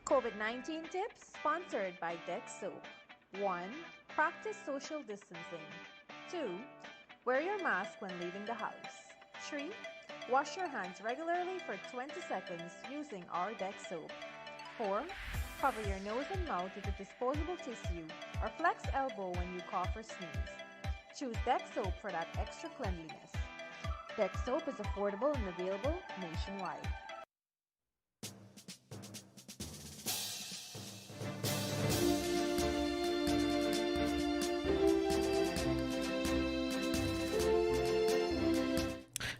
COVID-19 tips sponsored by Dex Soap. 1. Practice social distancing. 2. Wear your mask when leaving the house. 3. Wash your hands regularly for 20 seconds using our Dex Soap. 4. Cover your nose and mouth with a disposable tissue or flex elbow when you cough or sneeze. Choose Dex Soap for that extra cleanliness. Dex Soap is affordable and available nationwide.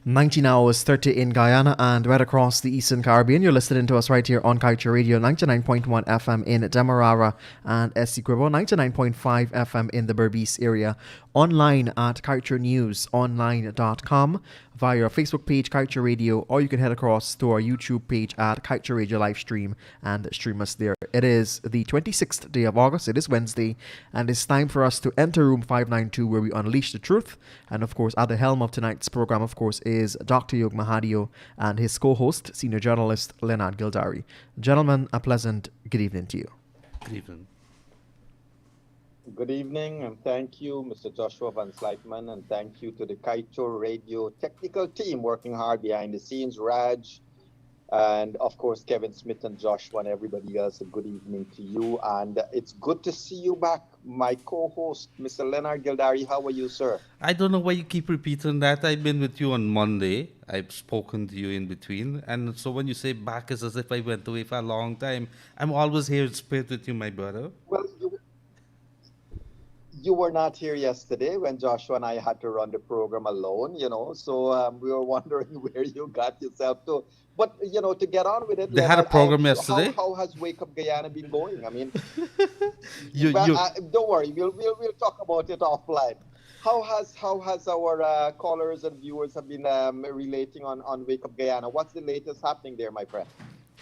Nineteen hours 30 in Guyana and right across the Eastern Caribbean. You're listening to us right here on Kaieteur Radio, 99.1 FM in Demerara and Essequibo, 99.5 FM in the Berbice area. Online at kaieteurnewsonline.com, via our Facebook page, Kaieteur Radio, or you can head across to our YouTube page at Kaieteur Radio live stream and stream us there. It is the 26th day of August. It is Wednesday, and it's time for us to enter room 592 where we unleash the truth. And of course, at the helm of tonight's program, of course, is Dr. Yog Mahadeo and his co-host, senior journalist Leonard Gildarie. Gentlemen, a pleasant good evening to you. Good evening. Good evening, and thank you, Mr. Joshua Van Slytman, and thank you to the Kaieteur Radio technical team working hard behind the scenes, Raj, and of course, Kevin Smith and Joshua and everybody else. A good evening to you, and it's good to see you back, my co-host, Mr. Leonard Gildarie. How are you, sir? I don't know why you keep repeating that. I've been with you on Monday. I've spoken to you in between. And so when you say back, it's as if I went away for a long time. I'm always here in spirit with you, my brother. Well, you were not here yesterday when Joshua and I had to run the program alone, so we were wondering where you got yourself to. But, to get on with it, They had a program yesterday. How has Wake Up Guyana been going? I mean, don't worry, we'll talk about it offline. How has our callers and viewers have been relating on Wake Up Guyana? What's the latest happening there, my friend?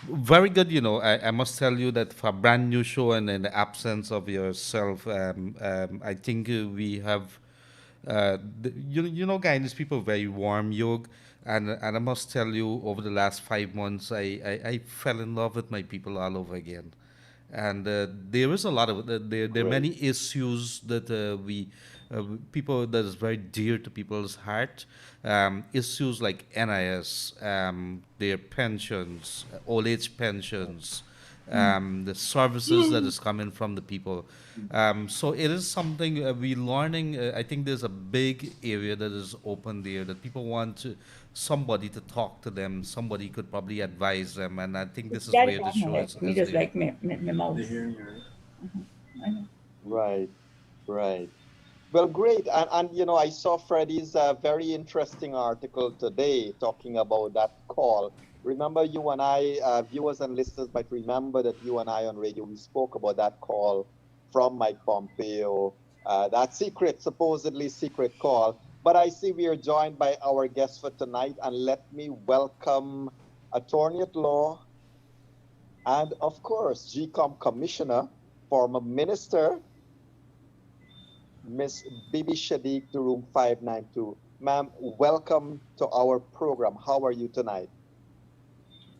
Very good, I must tell you that for a brand new show and in the absence of yourself, I think we have, guys, people are very warm, Yog, and I must tell you, over the last 5 months, I fell in love with my people all over again. And there is a lot of, there are many issues that people, that is very dear to people's heart. Issues like NIS, their pensions, old age pensions, the services that is coming from the people. So it is something we're learning. I think there's a big area that is open there that people want somebody to talk to them. Somebody could probably advise them, and I think this is where the show is. Me just like my mouth. Right. Well, great. And I saw Freddie's very interesting article today talking about that call. Remember, you and I, viewers and listeners might remember that you and I on radio, we spoke about that call from Mike Pompeo, that supposedly secret call. But I see we are joined by our guest for tonight, and let me welcome attorney at law and, of course, GCOM commissioner, former minister, Miss Bibi Shadiq, to room 592. Ma'am, welcome to our program. How are you tonight?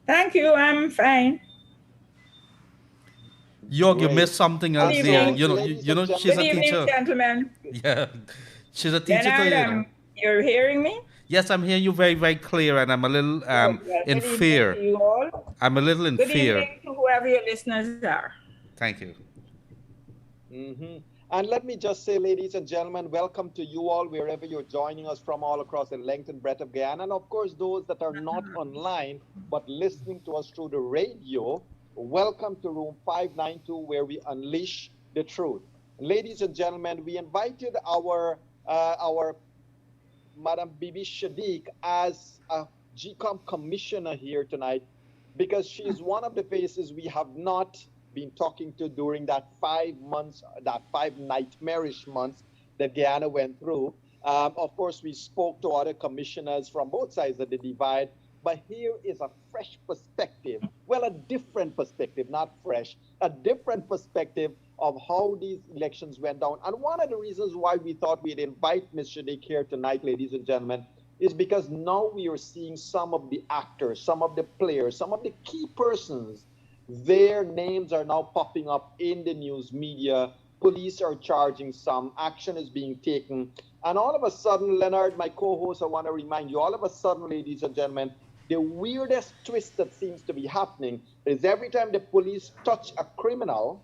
Thank you, I'm fine. Yog, you missed something else there. She's a teacher. Good evening, gentlemen. Yeah, she's a teacher too, You're hearing me? Yes, I'm hearing you very, very clear, and I'm a little in fear. You all. I'm a little in fear. Good evening to whoever your listeners are. Thank you. Mm-hmm. And let me just say, ladies and gentlemen, welcome to you all, wherever you're joining us from all across the length and breadth of Guyana. And of course, those that are not online, but listening to us through the radio, welcome to room 592, where we unleash the truth. Ladies and gentlemen, we invited our Madam Bibi Shadiq as a GCOM commissioner here tonight, because she is one of the faces we have not been talking to during that 5 months, that 5 nightmarish months that Guyana went through. Of course, we spoke to other commissioners from both sides of the divide, but here is a fresh perspective. Well, a different perspective, not fresh, a different perspective of how these elections went down. And one of the reasons why we thought we'd invite Ms. Shadiq here tonight, ladies and gentlemen, is because now we are seeing some of the actors, some of the players, some of the key persons Their names are now popping up in the news media. Police are charging some, action is being taken. And all of a sudden, Leonard, my co-host, I want to remind you, all of a sudden, ladies and gentlemen, the weirdest twist that seems to be happening is every time the police touch a criminal,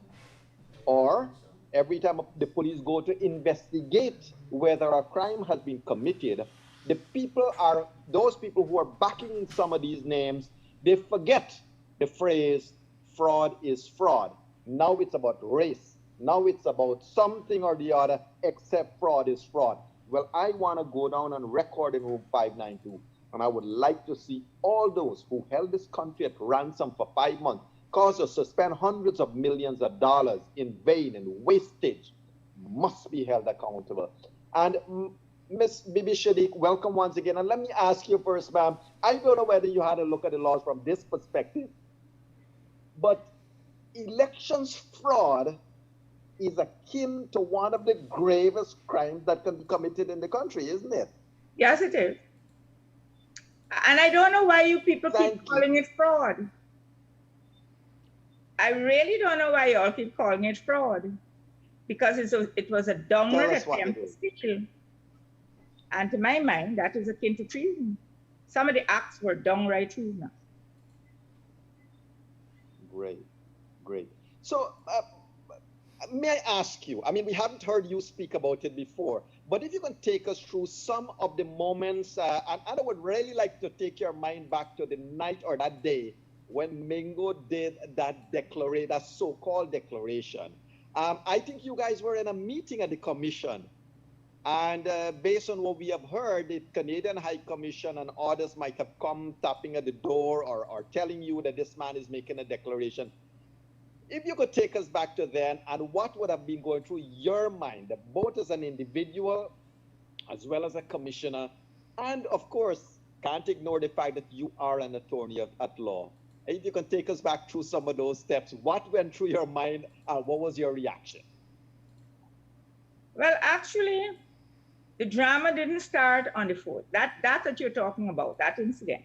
or every time the police go to investigate whether a crime has been committed, those people who are backing some of these names, they forget the phrase, fraud is fraud. Now it's about race. Now it's about something or the other, except fraud is fraud. Well, I want to go down and record in room 592. And I would like to see all those who held this country at ransom for 5 months, caused us to spend hundreds of millions of dollars in vain and wastage, must be held accountable. And Miss Bibi Shadiq, welcome once again. And let me ask you first, ma'am, I don't know whether you had a look at the laws from this perspective, but elections fraud is akin to one of the gravest crimes that can be committed in the country, isn't it? Yes, it is. And I don't know why you people keep calling it fraud. I really don't know why you all keep calling it fraud. Because it was a downright attempt to steal. And to my mind, that is akin to treason. Some of the acts were downright treasonous. Great, great. So, may I ask you, I mean, we haven't heard you speak about it before, but if you can take us through some of the moments, and I would really like to take your mind back to the night or that day when Mingo did that so-called declaration. I think you guys were in a meeting at the commission, and based on what we have heard, the Canadian High Commission and others might have come tapping at the door or telling you that this man is making a declaration. If you could take us back to then, and what would have been going through your mind, both as an individual, as well as a commissioner, and of course, can't ignore the fact that you are an attorney at law. If you can take us back through some of those steps, what went through your mind, and what was your reaction? Well, actually, the drama didn't start on the 4th. That's what you're talking about, that incident,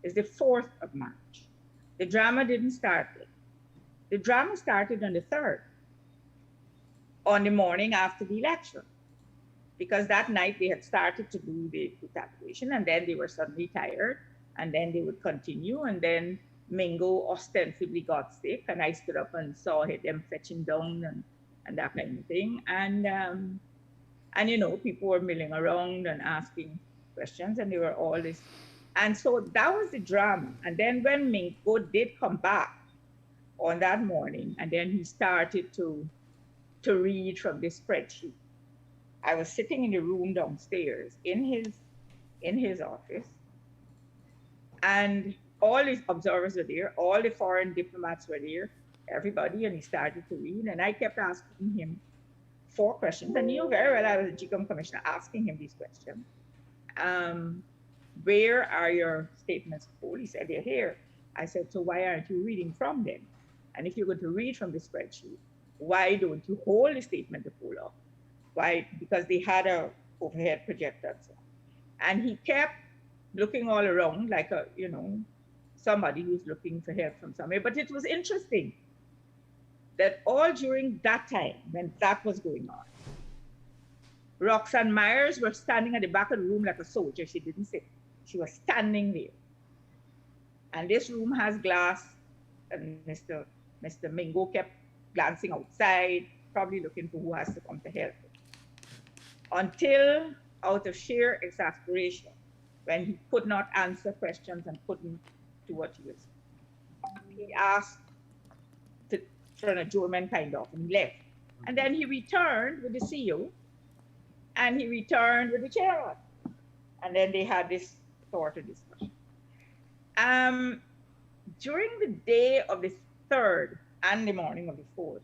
is the 4th of March. The drama didn't start then. The drama started on the 3rd, on the morning after the election, because that night they had started to do the tabulation, and then they were suddenly tired, and then they would continue, and then Mingo ostensibly got sick, and I stood up and saw them fetching down and that kind of thing, and you know, people were milling around and asking questions, and they were all this, and so that was the drama. And then when Mingo did come back on that morning, and then he started to read from this spreadsheet. I was sitting in the room downstairs in his office, and all his observers were there, all the foreign diplomats were there, everybody, and he started to read, and I kept asking him 4 questions, and you know very well I was a GCOM commissioner asking him these questions. Where are your statements of poll? He said, they're here. I said, so why aren't you reading from them? And if you're going to read from the spreadsheet, why don't you hold the statement of poll up? Why? Because they had a overhead projector and so on. And he kept looking all around like a, you know, somebody who's looking for help from somewhere. But it was interesting that all during that time, when that was going on, Roxanne Myers was standing at the back of the room like a soldier. She didn't sit. She was standing there. And this room has glass, and Mr. Mingo kept glancing outside, probably looking for who has to come to help him. Until, out of sheer exasperation, when he could not answer questions and couldn't do what he was, he asked for an adjournment kind of, and he left. And then he returned with the CEO, and he returned with the chairman. And then they had this sort of discussion. During the day of the 3rd and the morning of the 4th,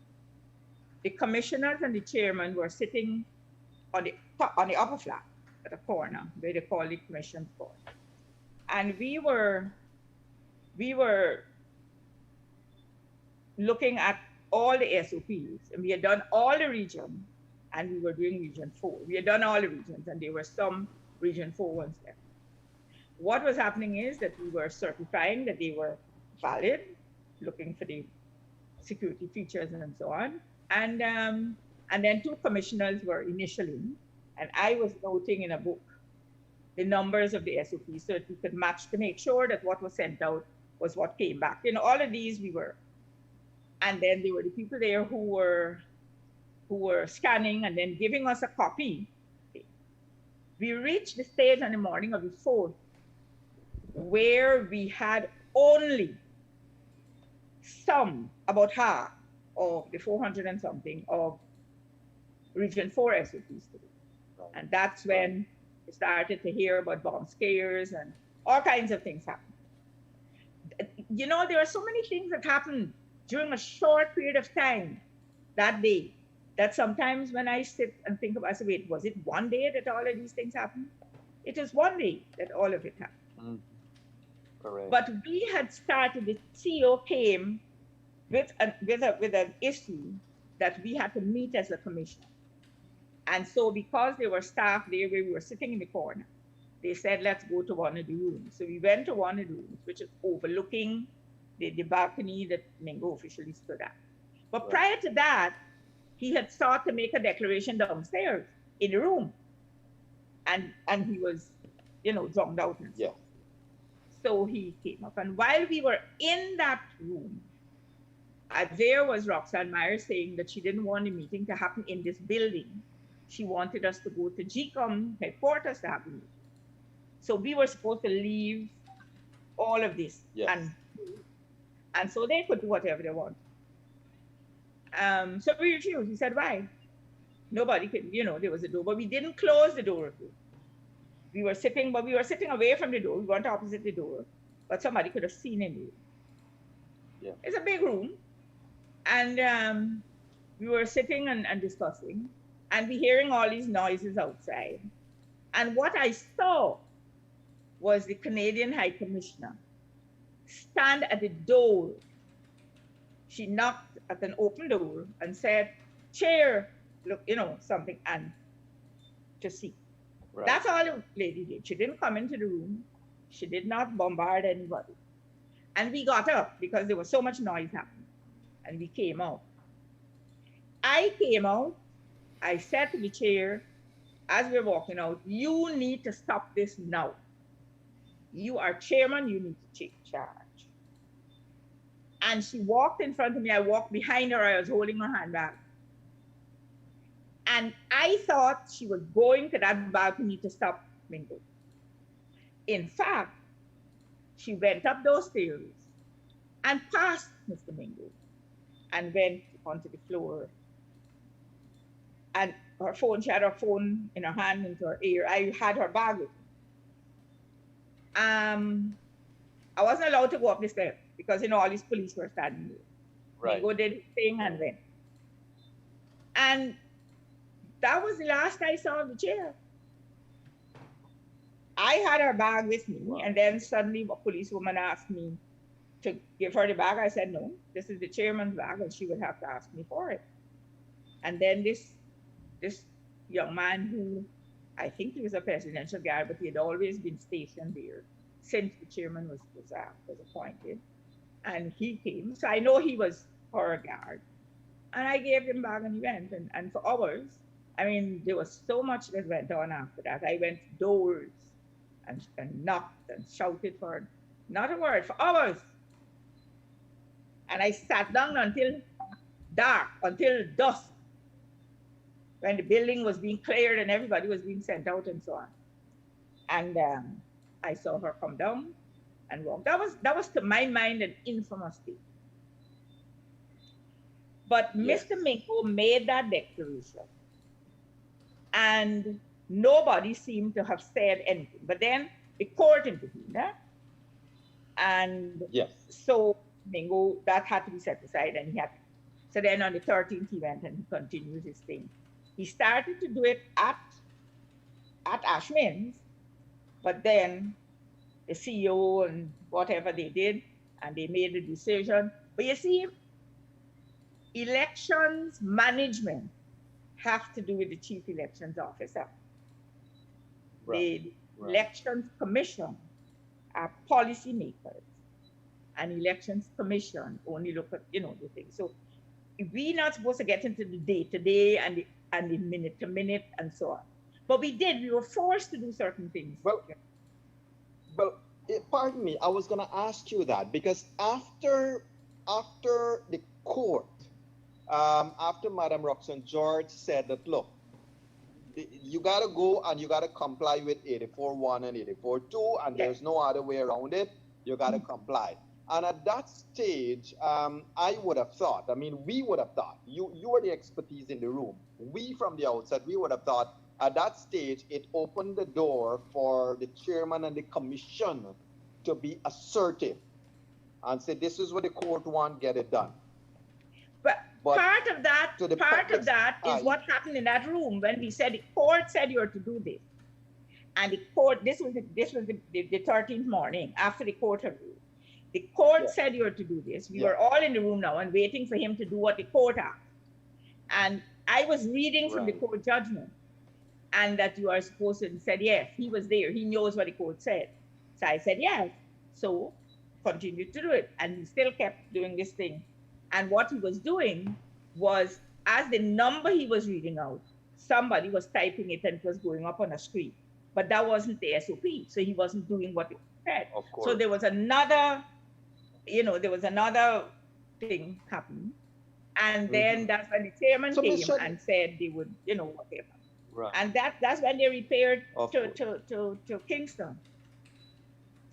the commissioners and the chairman were sitting on the upper flat at a corner where they call the commission court. And we were looking at all the SOPs, and we had done all the regions, and we were doing region 4. We had done all the regions, and there were some region 4 ones left. What was happening is that we were certifying that they were valid, looking for the security features and so on. And then two commissioners were initially, and I was noting in a book the numbers of the SOPs so that we could match to make sure that what was sent out was what came back. You know, all of these we were. And then there were the people there who were scanning and then giving us a copy. We reached the stage on the morning of the 4th where we had only about half of the 400 and something of Region 4 SOPs to do. And that's when we started to hear about bomb scares and all kinds of things happened. You know, there are so many things that happened during a short period of time that day that sometimes when I sit and think about, I say, wait, was it one day that all of these things happened? It is one day that all of it happened. Correct. But we had started, the CEO came with an issue that we had to meet as a commission. And so because there were staff there where we were sitting in the corner, they said, let's go to one of the rooms. So we went to one of the rooms, which is overlooking the balcony that Mingo officially stood at. But prior to that, he had sought to make a declaration downstairs in the room. And he was, you know, drowned out. And yeah. So he came up. And while we were in that room, there was Roxanne Myers saying that she didn't want the meeting to happen in this building. She wanted us to go to GCOM headquarters to have a meeting. So we were supposed to leave all of this. Yes. And so they could do whatever they want. So we refused. He said, why? Nobody could, you know, there was a door, but we didn't close the door. We were sitting away from the door. We weren't opposite the door, but somebody could have seen in it. Yeah. It's a big room. And we were sitting and discussing, and we hearing all these noises outside. And what I saw was the Canadian High Commissioner stand at the door. She knocked at an open door and said, Chair, look, you know, something, and to see. Right. That's all the lady did. She didn't come into the room. She did not bombard anybody. And we got up because there was so much noise happening. And we came out. I came out. I said to the chair, as we were walking out, you need to stop this now. You are chairman, you need to take charge. And she walked in front of me. I walked behind her. I was holding her handbag. And I thought she was going to that balcony to stop Mingo. In fact, she went up those stairs and passed Mr. Mingo and went onto the floor. And her phone, she had her phone in her hand into her ear. I had her bag with me. I wasn't allowed to go up the steps because, you know, all these police were standing there. Right. Mingo did his thing and went. And that was the last I saw of the chair. I had her bag with me, wow. And then suddenly a policewoman asked me to give her the bag. I said, no, this is the chairman's bag, and she would have to ask me for it. And then this young man who, I think he was a presidential guard, but he had always been stationed there since the chairman was appointed. And he came, so I know he was her guard. And I gave him bag and he went, and for hours, I mean, there was so much that went on after that. I went doors and knocked and shouted for not a word for hours. And I sat down until dark, until dusk, when the building was being cleared and everybody was being sent out and so on. And I saw her come down and walk. That was to my mind an infamous thing. But yes. Mr. Mingo made that declaration. And nobody seemed to have said anything. But then the court intervened. And yes. So Mingo, that had to be set aside. And so then on the 13th, he went and he continued his thing. He started to do it at Ashman's, but then the CEO and whatever they did, and they made a decision. But you see, elections management have to do with the chief elections officer. Right. The elections commission are policy makers. and elections commission only look at, the thing. So we're not supposed to get into the day to day and the minute to minute and so on. But we did. We were forced to do certain things. Well, pardon me. I was going to ask you that because after the court, after Madam Roxanne George said that, look, you got to go and you got to comply with 84.1 and 84.2, and there's no other way around it. You got to comply. And at that stage, I would have thought, we would have thought, you were the expertise in the room. We from the outset, we would have thought at that stage, it opened the door for the chairman and the commission to be assertive and say, this is what the court wants, get it done. But part of that is what happened in that room when we said the court said you are to do this. And the court, this was the 13th morning after the court had ruled. The court said you are to do this. We were all in the room now and waiting for him to do what the court asked. And I was reading from the court judgment and that you are supposed to, and said, yes, he was there. He knows what the court said. So I said, yes. So continued to do it. And he still kept doing this thing. And what he was doing was, as the number he was reading out, somebody was typing it and it was going up on a screen. But that wasn't the SOP. So he wasn't doing what it said. Of course. So there was another thing happening. And then that's when the chairman came and said they would, whatever. Right. And that's when they repaired to Kingston.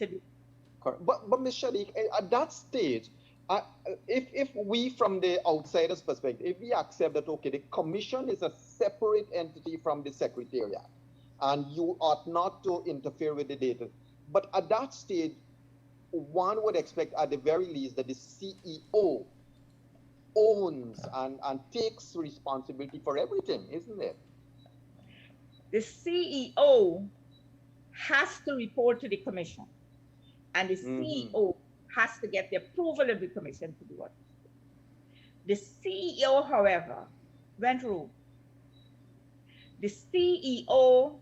Correct. But Ms. Shadiq, at that stage, if we from the outsider's perspective, if we accept that, okay, the commission is a separate entity from the secretariat, and you ought not to interfere with the data. But at that stage, one would expect at the very least that the CEO owns and takes responsibility for everything, isn't it? The CEO has to report to the commission, and the CEO has to get the approval of the commission to do what he's doing. The CEO, however, went rogue. The CEO,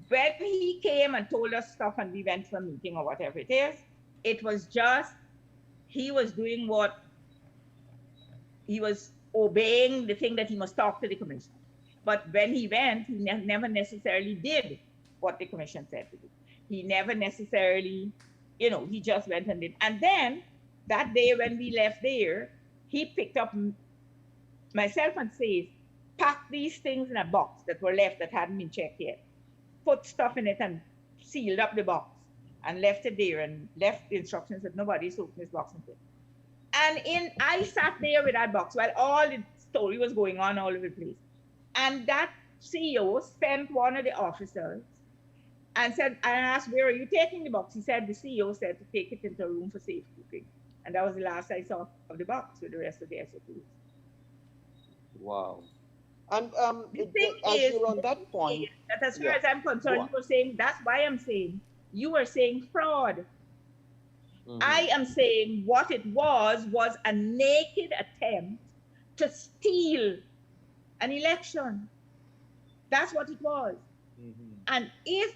when he came and told us stuff and we went for a meeting or whatever it is, it was just, he was doing what, he was obeying the thing that he must talk to the commission. But when he went, he never necessarily did what the commission said to do. He never necessarily, he just went and did. And then that day when we left there, he picked up myself and says, pack these things in a box that were left that hadn't been checked yet. Put stuff in it and sealed up the box and left it there and left the instructions that nobody's opened this box until. And I sat there with that box while all the story was going on all over the place. And that CEO sent one of the officers and said, I asked, where are you taking the box? He said, the CEO said to take it into a room for safekeeping. And that was the last I saw of the box with the rest of the SOPs. Wow. And the thing is, you're on that point, that as far as I'm concerned, you were saying, that's why I'm saying, you were saying fraud. I am saying what it was a naked attempt to steal an election. That's what it was. And if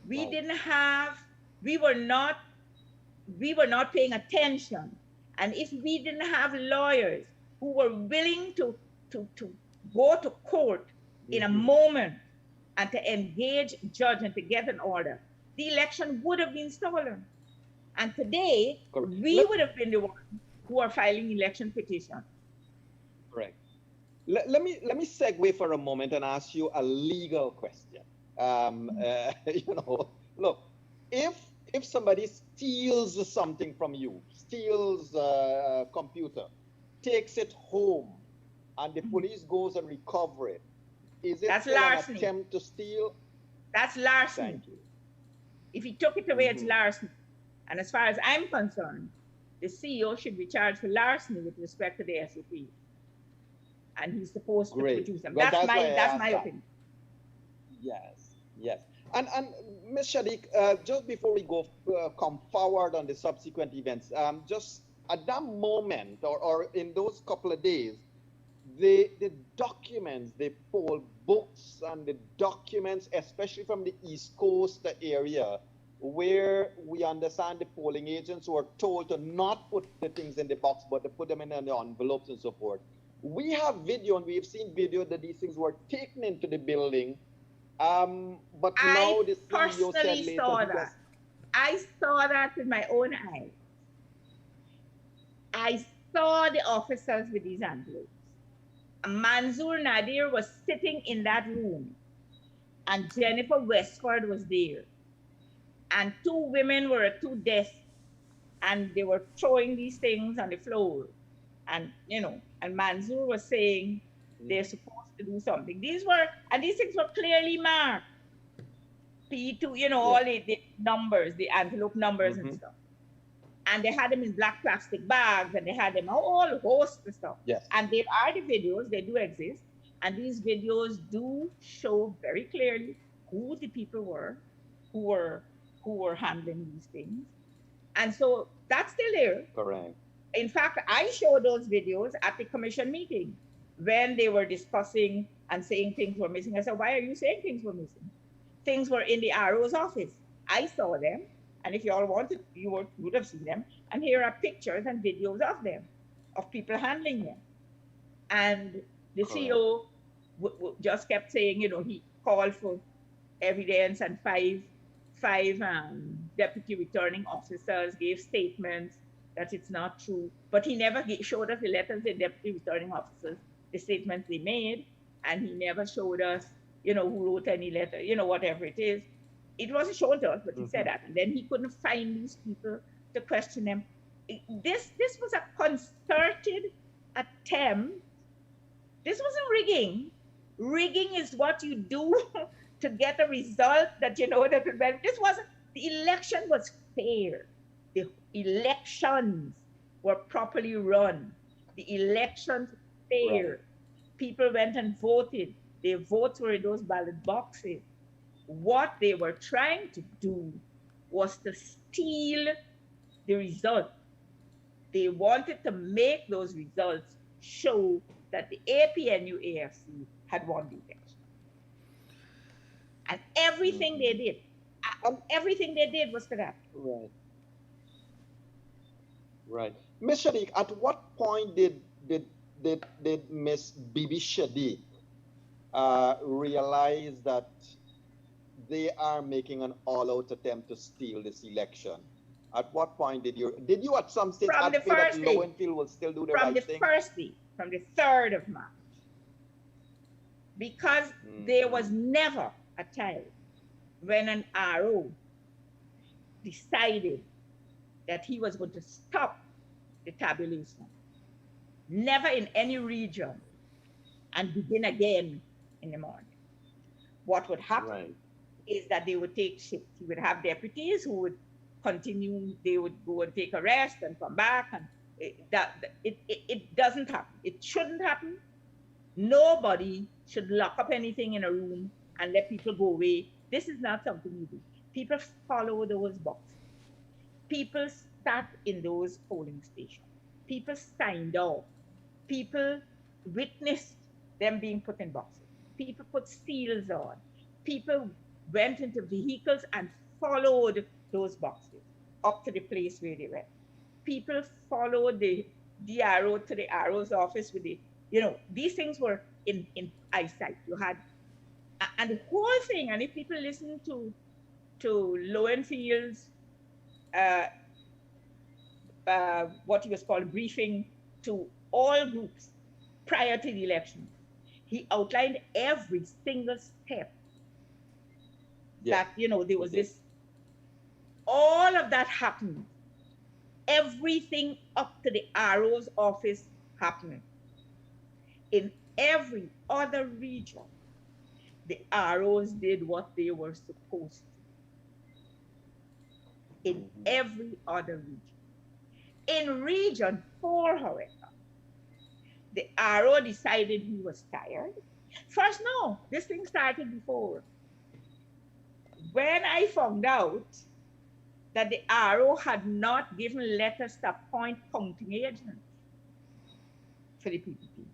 we didn't have, we were not paying attention, and if we didn't have lawyers who were willing to go to court in a moment and to engage judge and to get an order, the election would have been stolen. And today, we would have been the ones who are filing election petitions. Correct. Let me segue for a moment and ask you a legal question. Look, if somebody steals something from you, steals a computer, takes it home, and the police goes and recover it, is it an attempt to steal? That's larceny. Thank you. If he took it away, it's larceny. And as far as I'm concerned, the CEO should be charged for larceny with respect to the SOP. And he's supposed to produce them. Well, that's my opinion. Yes. And Ms. Shadiq, just before we go come forward on the subsequent events, just at that moment or in those couple of days, the documents, the poll books and the documents, especially from the East Coast area, where we understand the polling agents were told to not put the things in the box, but to put them in the envelopes and so forth. We have video, and we have seen video that these things were taken into the building. But now the CEO said personally later saw that. I saw that with my own eyes. I saw the officers with these envelopes. Mansour Nadir was sitting in that room, and Jennifer Westford was there. And two women were at two desks, and they were throwing these things on the floor. And, you know, and Mansour was saying they're supposed to do something. These things were clearly marked. P2, you know, all the numbers, the envelope numbers and stuff. And they had them in black plastic bags, and they had them all host of stuff. Yes. And there are the videos, they do exist. And these videos do show very clearly who the people were who were handling these things. And so that's still there. Correct. In fact, I showed those videos at the commission meeting when they were discussing and saying things were missing. I said, why are you saying things were missing? Things were in the RO's office. I saw them. And if you all wanted, you would have seen them. And here are pictures and videos of them, of people handling them. And the CEO just kept saying, you know, he called for evidence, and five deputy returning officers gave statements that it's not true. But he never showed us the letters the deputy returning officers, the statements they made, and he never showed us, you know, who wrote any letter, you know, whatever it is. It wasn't shown to us, but he said that. And then he couldn't find these people to question them. This was a concerted attempt. This wasn't rigging. Rigging is what you do to get a result that you know that will benefit. This wasn't, the election was fair. The elections were properly run. The elections were fair. Right. People went and voted. Their votes were in those ballot boxes. What they were trying to do was to steal the result. They wanted to make those results show that the APNU-AFC had won the election. And everything they did, was for that. Right. Right. Ms. Shadiq, at what point did Ms. Bibi Shadiq realize that they are making an all-out attempt to steal this election? At what point did you at some stage feel that Lowenfield will still do the right thing? From the 3rd of March. Because there was never a time when an RO decided that he was going to stop the tabulation. Never in any region, and begin again in the morning. What would happen is that they would take shifts. He would have deputies who would continue, they would go and take a rest and come back, and it doesn't happen. It shouldn't happen. Nobody should lock up anything in a room and let people go away. This is not something you do. People follow those boxes. People sat in those polling stations. People signed off. People witnessed them being put in boxes. People put seals on. People went into vehicles and followed those boxes up to the place where they went. People followed the DRO to the RO's office with the, you know, these things were in eyesight. You had, and the whole thing, and if people listen to Lowenfield's, what he was called briefing to all groups prior to the election, he outlined every single step that, you know, there was this, all of that happened. Everything up to the RO's office happened. In every other region, the ROs did what they were supposed to. In every other region. In region 4, however, the RO decided he was tired. First, no, this thing started before. When I found out that the RO had not given letters to appoint counting agents for the PPP,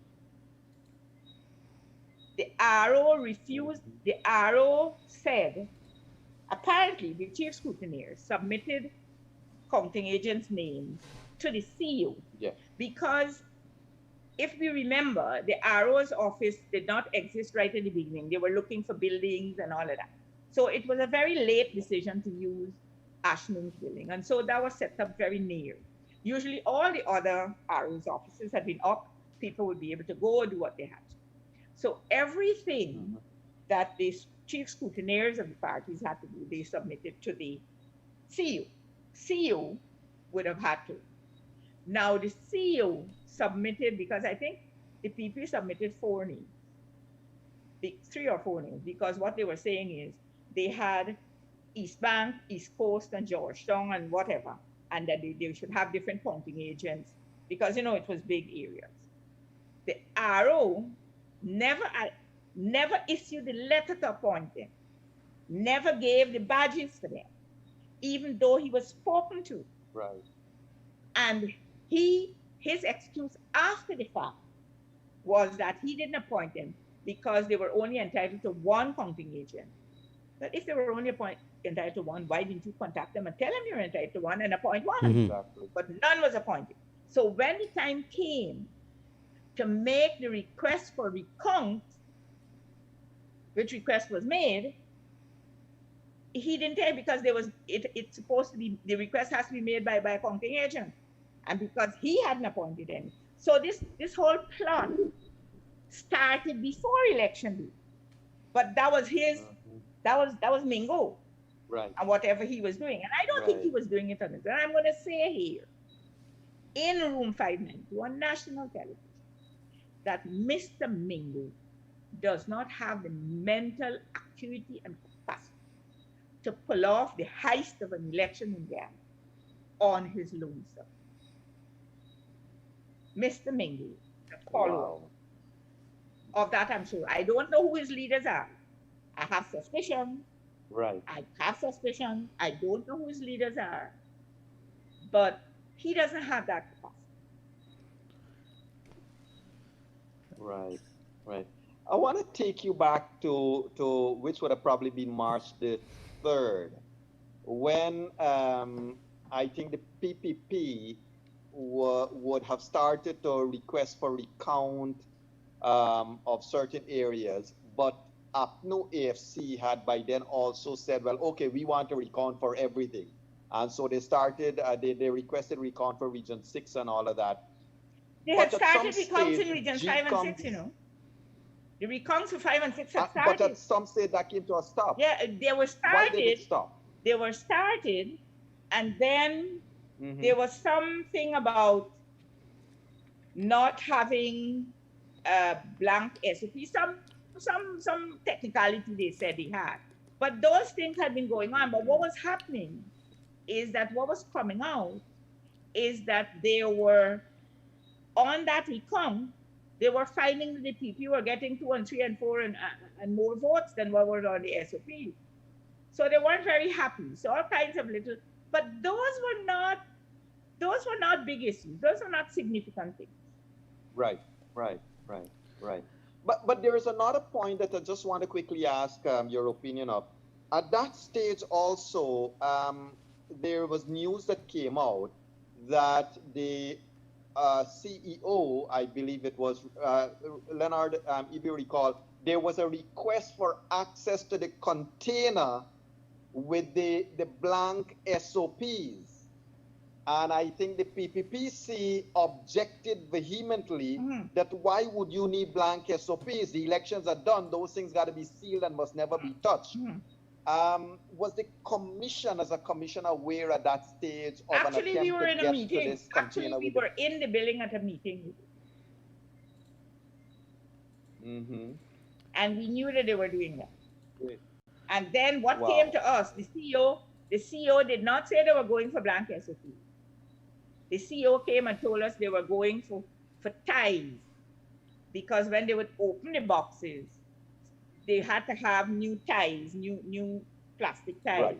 the RO refused. The RO said Apparently, the chief scrutineer submitted counting agents' names to the CEO Yeah. because if we remember, the RO's office did not exist right at the beginning. They were looking for buildings and all of that. So it was a very late decision to use Ashman's building. And so that was set up very near. Usually all the other RO's offices had been up. People would be able to go do what they had to. So everything that the chief scrutineers of the parties had to do, they submitted to the CEO. CEO would have had to. Now the CEO submitted, because I think the PP submitted 4 names, 3 or 4 names, because what they were saying is they had East Bank, East Coast, and Georgetown, and whatever, and that they should have different counting agents because it was big areas. The RO never issued the letter to appoint them, never gave the badges for them, even though he was spoken to. Right. And his excuse after the fact was that he didn't appoint them because they were only entitled to 1 counting agent. But if they were only entitled to 1, why didn't you contact them and tell them you're entitled to 1 and appoint 1? Exactly. But none was appointed. So when the time came to make the request for recount, which request was made, he didn't tell because it's supposed to be, the request has to be made by a counting agent, and because he hadn't appointed any. So this whole plot started before election day, but that was that was Mingo, Right. and whatever he was doing, and I don't think he was doing it on his own. I'm going to say here, in Room 590 on national television, that Mr. Mingo does not have the mental acuity and capacity to pull off the heist of an election in Ghana on his lonesome. Mr. Mingo, the follower of that, I'm sure. I don't know who his leaders are. I have suspicion. Right. I have suspicion. I don't know who his leaders are. But he doesn't have that capacity. Right. Right. I want to take you back to which would have probably been March the 3rd, when I think the PPP would have started to request for recount of certain areas, but APNO AFC had by then also said, well, okay, we want to recount for everything. And so they started, they requested recount for Region 6 and all of that. They had started recounts in Region 5 and 6, The recounts for 5 and 6 had started. But at some stage that came to a stop. Yeah, they were started. Why did it stop? They were started, and then there was something about not having a blank SOP. Some technicality they said they had. But those things had been going on. But what was happening is that what was coming out is that they were, on that recount, they were finding that the PP were getting 2 and 3 and 4 and more votes than what were on the SOP. So they weren't very happy. So all kinds of little, but those were not big issues. Those were not significant things. Right. But there is another point that I just want to quickly ask your opinion of. At that stage also, there was news that came out that the CEO, I believe it was Leonard, if you recall, there was a request for access to the container with the blank SOPs. And I think the PPPC objected vehemently that why would you need blank SOPs? The elections are done. Those things got to be sealed and must never be touched. Was the commission, as a commission, aware at that stage of Actually, an attempt we were to in a get meeting. to this Actually, container? we were in the building at a meeting. And we knew that they were doing that. Great. And then what came to us, the CEO did not say they were going for blank SOP. The CEO came and told us they were going for ties, because when they would open the boxes, they had to have new ties, new plastic ties. Right.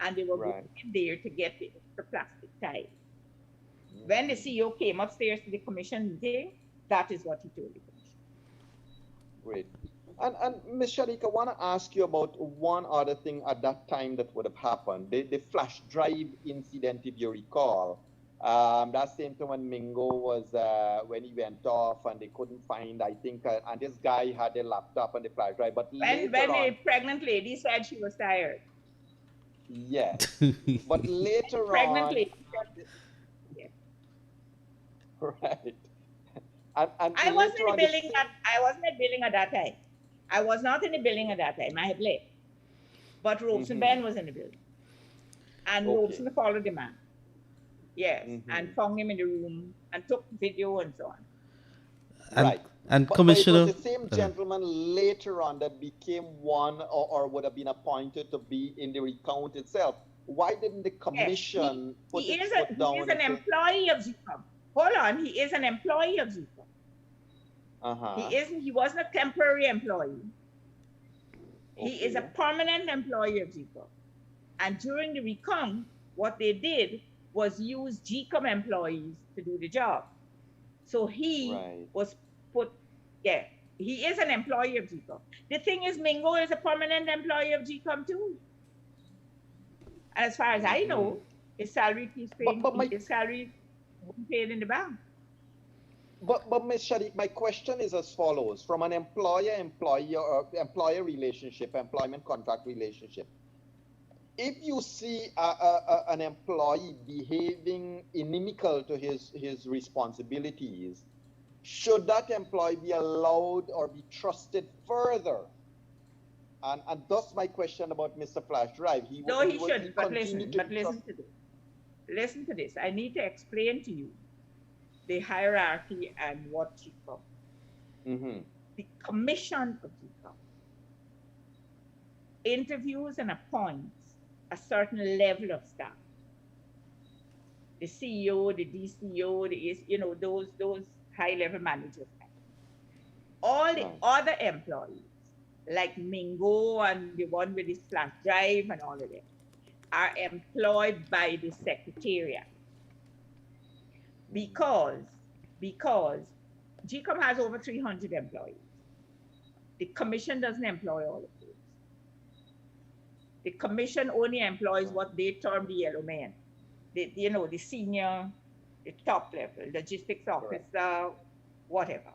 And they were going in there to get the extra plastic ties. When the CEO came upstairs to the commission meeting, that is what he told the commission. Great. And Ms. Sharik, I want to ask you about one other thing at that time that would have happened. The flash drive incident, if you recall. That same time when Mingo was, when he went off and they couldn't find, I think, and this guy had a laptop and the flash drive. But When later on, a pregnant lady said she was tired. yes. But later Pregnant on, lady said, yes. right. And I wasn't in later the on, building I wasn't in the building at that time. I was not in the building at that time. I had left. But Robeson Ben was in the building. And Robeson followed the man. Yes. And found him in the room and took video and so on. Right. And But Commissioner, it was the same gentleman later on that became one or would have been appointed to be in the recount itself. Why didn't the commission put its foot down? He is an employee of GCOM. Hold on, he is an employee of GCOM. He wasn't a temporary employee. He is a permanent employee of GCOM. And during the recount, what they did was use GCOM employees to do the job. So he was put, he is an employee of GCOM. The thing is, Mingo is a permanent employee of GCOM too. And as far as I know, his salary keeps paying, his salary paid in the bank. But Ms. Sharik, my question is as follows: from an employer-employee or employer relationship, employment contract relationship, if you see an employee behaving inimical to his responsibilities, should that employee be allowed or be trusted further? And thus my question about Mr. Flash Drive. He shouldn't, but listen to this. Listen to this. I need to explain to you the hierarchy and what GCOM. The commission of GCOM interviews and appoints a certain level of staff. The CEO, the DCO, those high-level managers. All the other employees, like Mingo and the one with his flash drive and all of them, are employed by the Secretariat. Because GCOM has over 300 employees. The commission doesn't employ all of those. The commission only employs what they term the yellow men. The senior, the top level, logistics officer, whatever.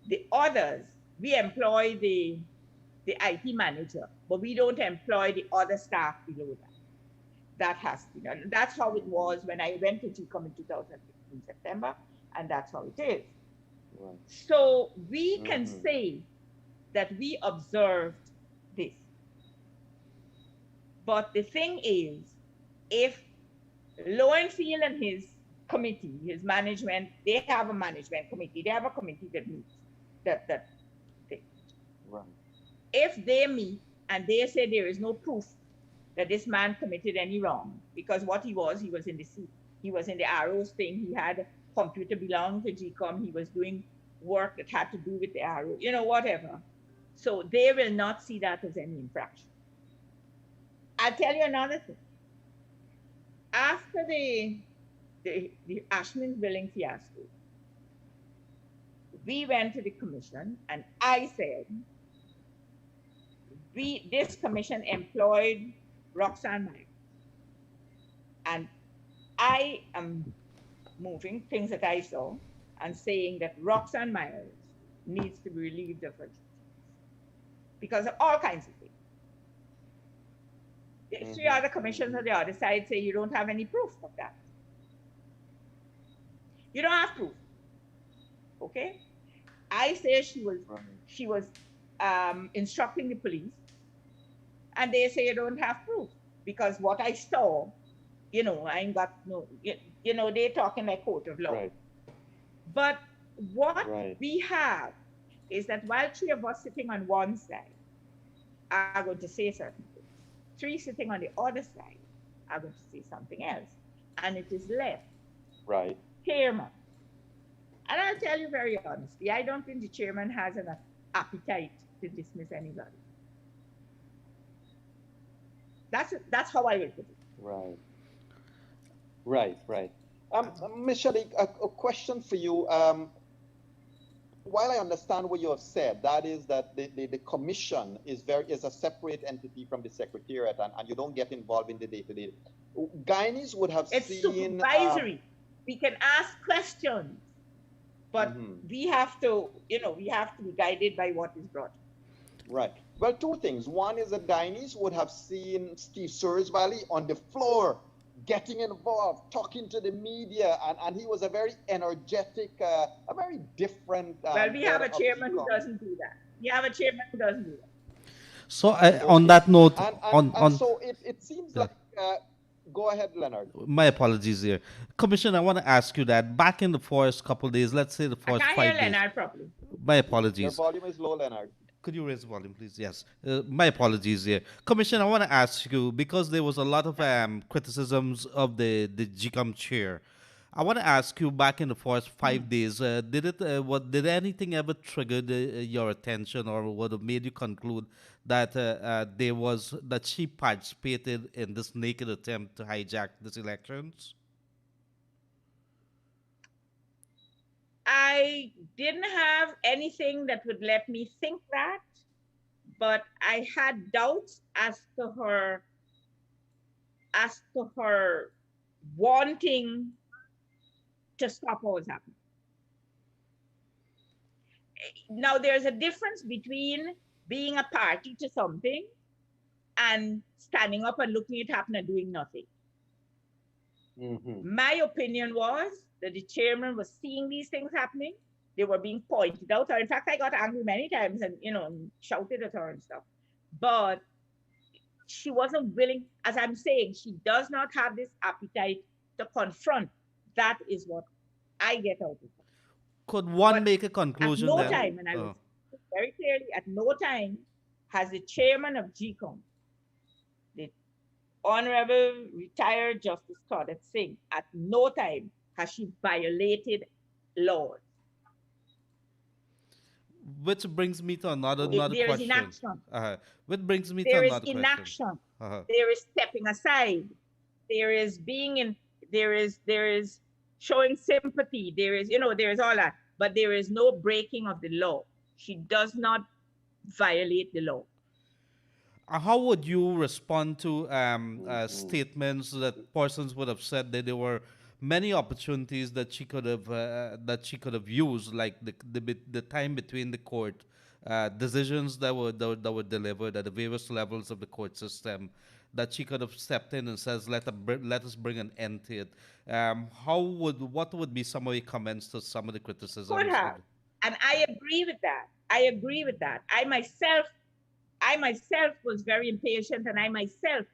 The others, we employ the IT manager, but we don't employ the other staff below that. That has to be done. That's how it was when I went to GCOM in 2015 September, and that's how it is. Right. So we can say that we observed this. But the thing is, if Lowenfield and his committee, his management, they have a management committee, they have a committee that meets, that thing. Right. If they meet and they say there is no proof that this man committed any wrong, because what he was in the seat. He was in the arrows thing. He had a computer belonging to GCOM. He was doing work that had to do with the arrow, whatever. So they will not see that as any infraction. I'll tell you another thing. After the Ashman's billing fiasco, we went to the commission and I said, this commission employed Roxanne Myers. And I am moving things that I saw and saying that Roxanne Myers needs to be relieved of her duties because of all kinds of things. The 3 other commissions on the other side say you don't have any proof of that. You don't have proof. Okay? I say she was instructing the police, and they say you don't have proof because what I saw, I ain't got no, they're talking like court of law. Right. But what we have is that while 3 of us sitting on one side are going to say certain things, 3 sitting on the other side are going to say something else. And it is left. Right. Chairman. And I'll tell you very honestly, I don't think the chairman has an appetite to dismiss anybody. That's how I will put it. Right. Ms. Sharik, a question for you. while I understand what you have said, that is that the commission is a separate entity from the secretariat, and you don't get involved in the day-to-day. Guyanese would have It's seen supervisory. We can ask questions, but we have to, we have to be guided by what is brought. Right. Well, two things. One is that Guyanese would have seen Steve Sursvalley on the floor, getting involved, talking to the media, and he was a very energetic, a very different. Well, we have a chairman who doesn't do that. We have a chairman who doesn't do that. So on that note, so it seems like. Go ahead, Leonard. My apologies here. Commissioner, I want to ask you that back in the first couple of days, let's say the first 5 days. I can't hear Leonard properly. My apologies. Your volume is low, Leonard. Could you raise the volume, please? Yes. My apologies here. Commissioner, I want to ask you, because there was a lot of criticisms of the GCOM chair. I want to ask you, back in the first 5 days, did anything ever trigger your attention, or would have made you conclude that that she participated in this naked attempt to hijack these elections? I didn't have anything that would let me think that, but I had doubts as to her wanting to stop what was happening. Now, there's a difference between being a party to something and standing up and looking it happen and doing nothing. My opinion was that the chairman was seeing these things happening. They were being pointed out. Or in fact, I got angry many times and, and shouted at her and stuff. But she wasn't willing, as I'm saying, she does not have this appetite to confront. That is what I get out of it. Could one make a conclusion at no then? time, and I will say very clearly, at no time has the chairman of GCOM, the Honorable retired Justice Claudette Singh, at no time has she violated laws. Which brings me to another question. There is inaction. Which brings me there to is another inaction. question. There is stepping aside. There is there is showing sympathy. There is all that. But there is no breaking of the law. She does not violate the law. How would you respond to statements that persons would have said that there were many opportunities that she could have used, like the time between the court decisions that were delivered at the various levels of the court system, that she could have stepped in and says, let us bring an end to it. What would be some of your comments to some of the criticisms? Could have, and I agree with that. I myself was very impatient, and I myself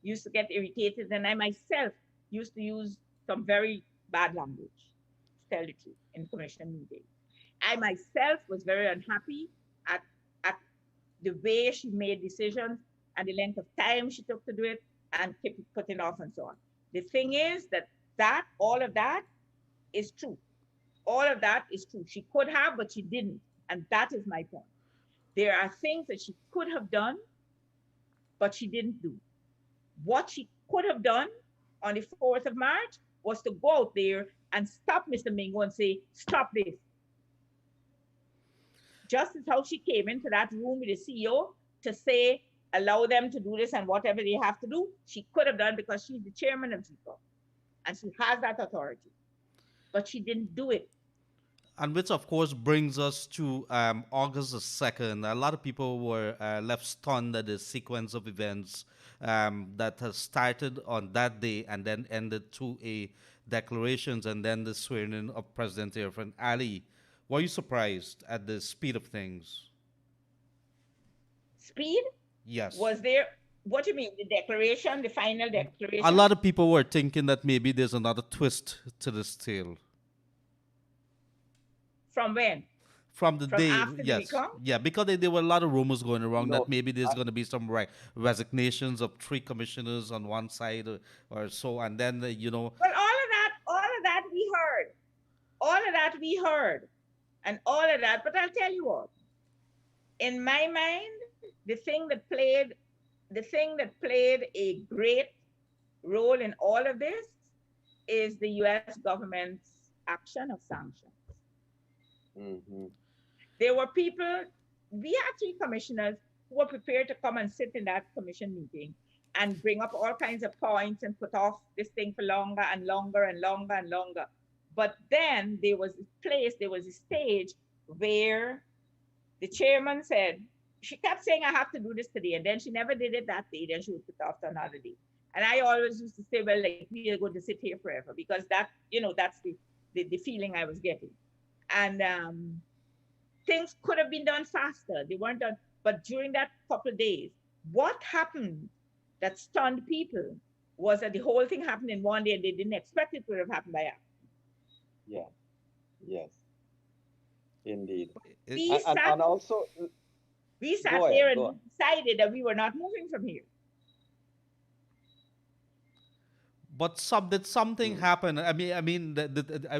used to get irritated, and I myself used to use some very bad language, to tell the truth, in commission meetings. I myself was very unhappy at the way she made decisions and the length of time she took to do it and kept putting off and so on. The thing is that all of that is true. All of that is true. She could have, but she didn't. And that is my point. There are things that she could have done, but she didn't do. What she could have done on the 4th of March was to go out there and stop Mr. Mingo and say, stop this. Just as how she came into that room with the CEO to say, allow them to do this and whatever they have to do, she could have done, because she's the chairman of GCOM and she has that authority. But she didn't do it. And which, of course, brings us to August the 2nd. A lot of people were left stunned at the sequence of events that has started on that day and then ended to a declarations and then the swearing-in of President Irfan Ali. Were you surprised at the speed of things? Speed? Yes. Was there, what do you mean, the declaration, the final declaration? A lot of people were thinking that maybe there's another twist to this tale. From when? From the day, after yes. the Yeah, because there were a lot of rumors going around that maybe there's going to be some resignations of 3 commissioners on one side or so, and then, Well, all of that we heard. All of that we heard. And all of that, but I'll tell you what. In my mind, the thing that played a great role in all of this is the U.S. government's action of sanctions. There were people, we had three commissioners who were prepared to come and sit in that commission meeting and bring up all kinds of points and put off this thing for longer and longer and longer and longer. But then there was a stage where the chairman said, she kept saying, I have to do this today. And then she never did it that day. Then she would put it off to another day. And I always used to say, well, like, we are going to sit here forever, because that, that's the feeling I was getting. And things could have been done faster. They weren't done. But during that couple of days, what happened that stunned people was that the whole thing happened in one day, and they didn't expect it to have happened by accident. Yeah. Yes. Indeed. And also, we sat there and decided that we were not moving from here. But did something happen? I mean,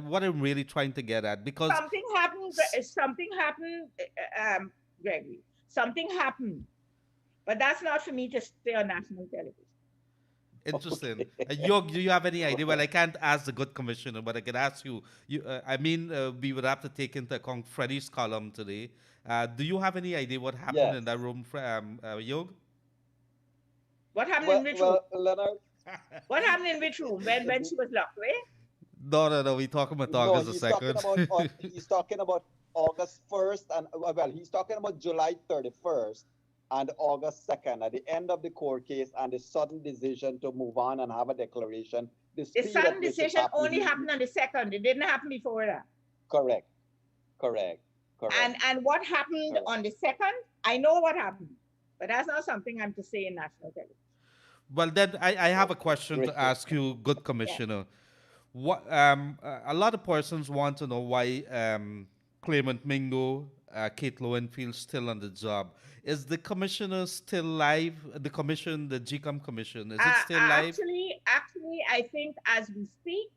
what I'm really trying to get at, because something happened, Gregory. Something happened, but that's not for me to say on national television. Interesting. Do you have any idea? Well, I can't ask the good commissioner, but I can ask you. We would have to take into account Freddie's column today. Do you have any idea what happened in that room, Yog? What happened in which room? Leonard? What happened in which room when she was locked away? No. We're talking about August the 2nd. He's talking about August 1st, and he's talking about July 31st and August 2nd, at the end of the court case, and the sudden decision to move on and have a declaration. The sudden decision only happened on the 2nd. It didn't happen before that. Correct. And what happened on the 2nd? I know what happened, but that's not something I'm to say in national television. Well, then I have a question to ask you, good commissioner. Yeah. What a lot of persons want to know why claimant Mingo, Kate Lowenfield, still on the job. Is the commissioner still live? The GCOM commission, is it still live? Actually, I think as we speak,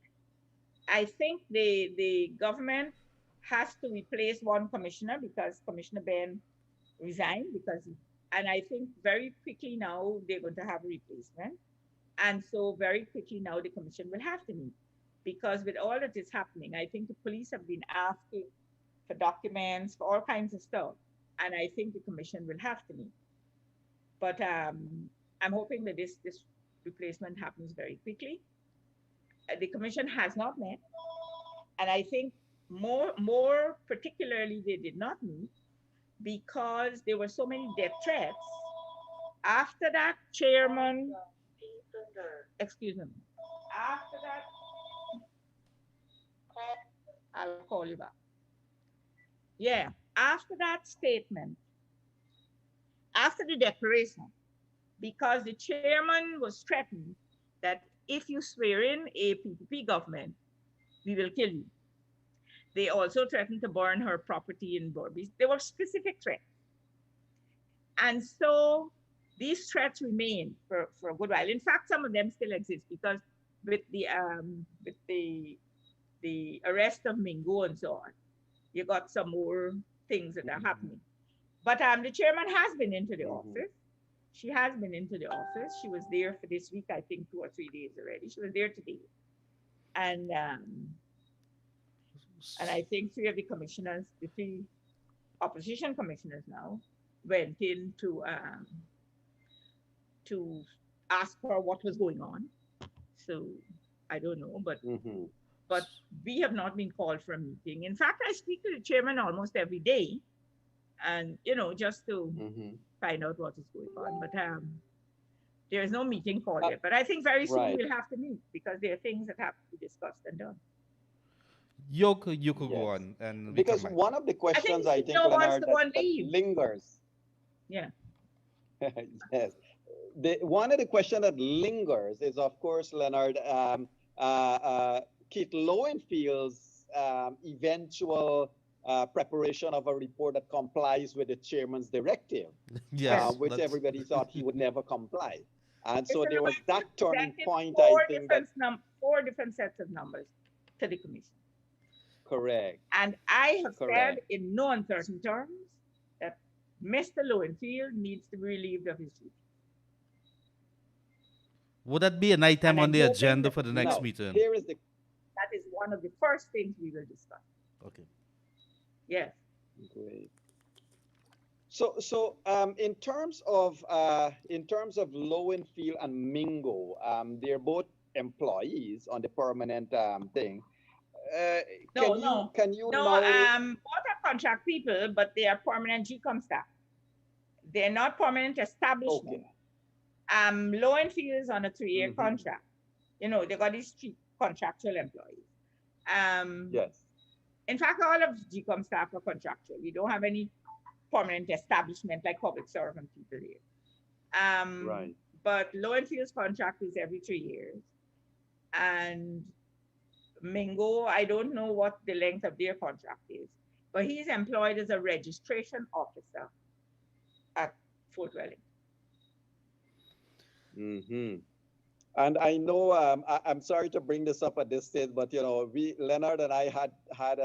I think the government has to replace one commissioner because Commissioner Ben resigned and I think very quickly now they're going to have a replacement. And so very quickly now the commission will have to meet, because with all that is happening, I think the police have been asking for documents, for all kinds of stuff. And I think the commission will have to meet. But I'm hoping that this replacement happens very quickly. The commission has not met. And I think more particularly, they did not meet because there were so many death threats. After that, chairman, excuse me, after that, I'll call you back. Yeah, after that statement, after the declaration, because the chairman was threatened that if you swear in a PPP government, we will kill you. They also threatened to burn her property in Borby. There were specific threats. And so these threats remain for a good while. In fact, some of them still exist because with the arrest of Mingo and so on, you got some more things that are happening. But the chairman has been into the office. She has been into the office. She was there for this week, I think 2 or 3 days already. She was there today. And I think 3 of the commissioners, the 3 opposition commissioners now, went in to ask her what was going on. So I don't know, but we have not been called for a meeting. In fact, I speak to the chairman almost every day, and just to find out what is going on. But there is no meeting called yet. But I think very soon we'll have to meet because there are things that have to be discussed and done. You could go on, and because one of the questions I think Leonard, that lingers. Yeah. Yes. One of the questions that lingers is, of course, Leonard, Kate Lowenfield's eventual preparation of a report that complies with the chairman's directive, which everybody thought he would never comply. And so there was that turning point, I think. 4 different sets of numbers to the commission. Correct. And I have said in no uncertain terms that Mr. Lowenfield needs to be relieved of his duty. Would that be an item on the agenda for the next meeting? That is one of the first things we will discuss. Okay. Yes. Great. So in terms of Lowenfield and Mingo, they're both employees on the permanent thing. Uh, No, no, can you no. now? Both are contract people, but they are permanent GCOM staff. They're not permanent establishment. Okay. Lowenfield is on a 3-year Mm-hmm. contract. You know, they got these 3 contractual employees. Yes. In fact, all of GCOM staff are contractual. We don't have any permanent establishment like public servant people here. Right. But Lowenfield's contract is every 3 years. And Mingo, I don't know what the length of their contract is, but he's employed as a registration officer at Fort Wellington. Mm-hmm. And I know I'm sorry to bring this up at this stage, but Leonard and I had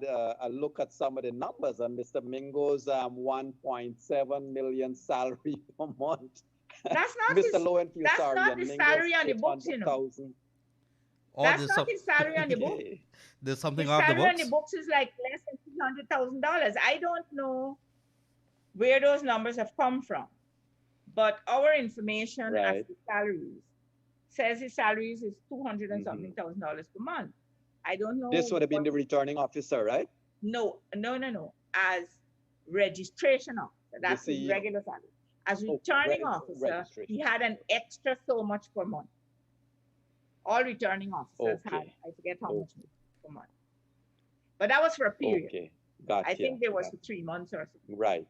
a look at some of the numbers on Mr. Mingo's 1.7 million salary per month. That's not Mr. his. Lowenfield, That's sorry, not and his Mingo's salary on the books, you know. 800,000. Or That's there's not some, his salary on the book. there's something His off the salary on the books. books is like less than $300,000. I don't know where those numbers have come from, but our information Right. as to salaries says his salaries is 200 and something thousand dollars per month. I don't know. This would have been the returning officer, right? No. As registration officer, that's his CEO. regular salary. As returning officer, registration. he had an extra so much per month. All returning officers had, Okay. I forget how much per month. But that was for a period. Okay, gotcha. I think there was for 3 months or something. Right.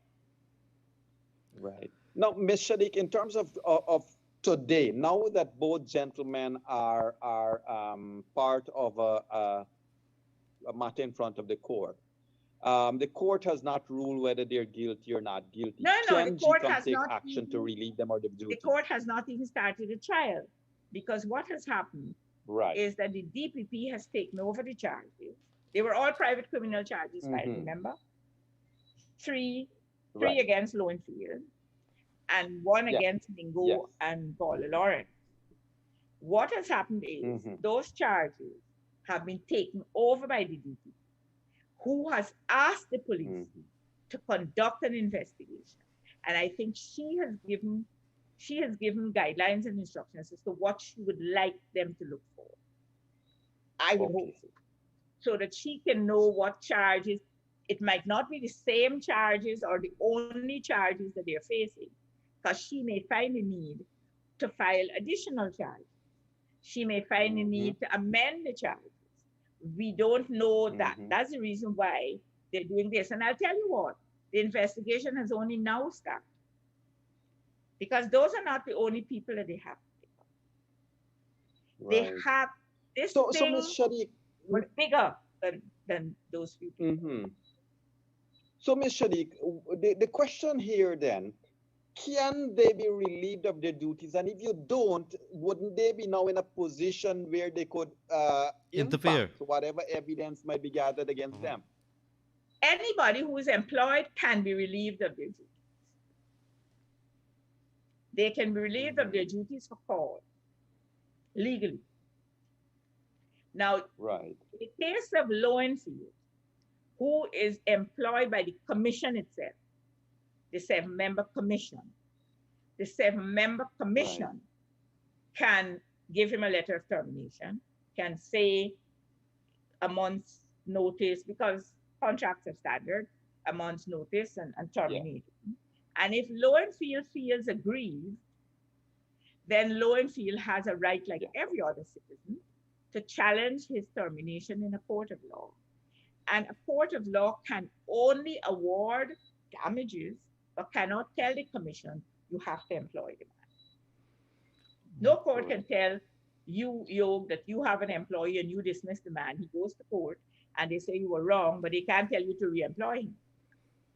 Right. Now, Ms. Shadiq, in terms of today, now that both gentlemen are part of a matter in front of the court, the court has not ruled whether they're guilty or not guilty. No, Can the court GCOM has take not action to relieve them of the duty? The court has not even started a trial, because what has happened Right. is that the DPP has taken over the charges. They were all private criminal charges, filed, remember? Three Right. against Lowenfield and 1 Yeah. against Mingo Yes. and Paula Lawrence. What has happened is those charges have been taken over by the DPP, who has asked the police to conduct an investigation. And I think she has given guidelines and instructions as to what she would like them to look for. I would hope so that she can know what charges. It might not be the same charges or the only charges that they're facing, because she may find a need to file additional charges. She may find a need to amend the charges. We don't know that. That's the reason why they're doing this. And I'll tell you what, the investigation has only now started, because those are not the only people that they have. Right. They have this So thing Ms. Shadiq, was bigger than those people. So Ms. Shadiq, the question here then, can they be relieved of their duties? And if you don't, wouldn't they be now in a position where they could Interfere. impact whatever evidence might be gathered against them? Anybody who is employed can be relieved of their duties. They can be relieved of their duties for cause, legally. Now, right. In the case of Lowenfield, who is employed by the commission itself, the 7-member commission. The 7-member commission can give him a letter of termination, can say a month's notice, because contracts are standard, a month's notice and terminate. And if Lowenfield feels aggrieved, then Lowenfield has a right, like every other citizen, to challenge his termination in a court of law. And a court of law can only award damages, but cannot tell the commission, you have to employ the man. No court can tell you that you have an employee and you dismiss the man. He goes to court and they say you were wrong, but they can't tell you to re-employ him.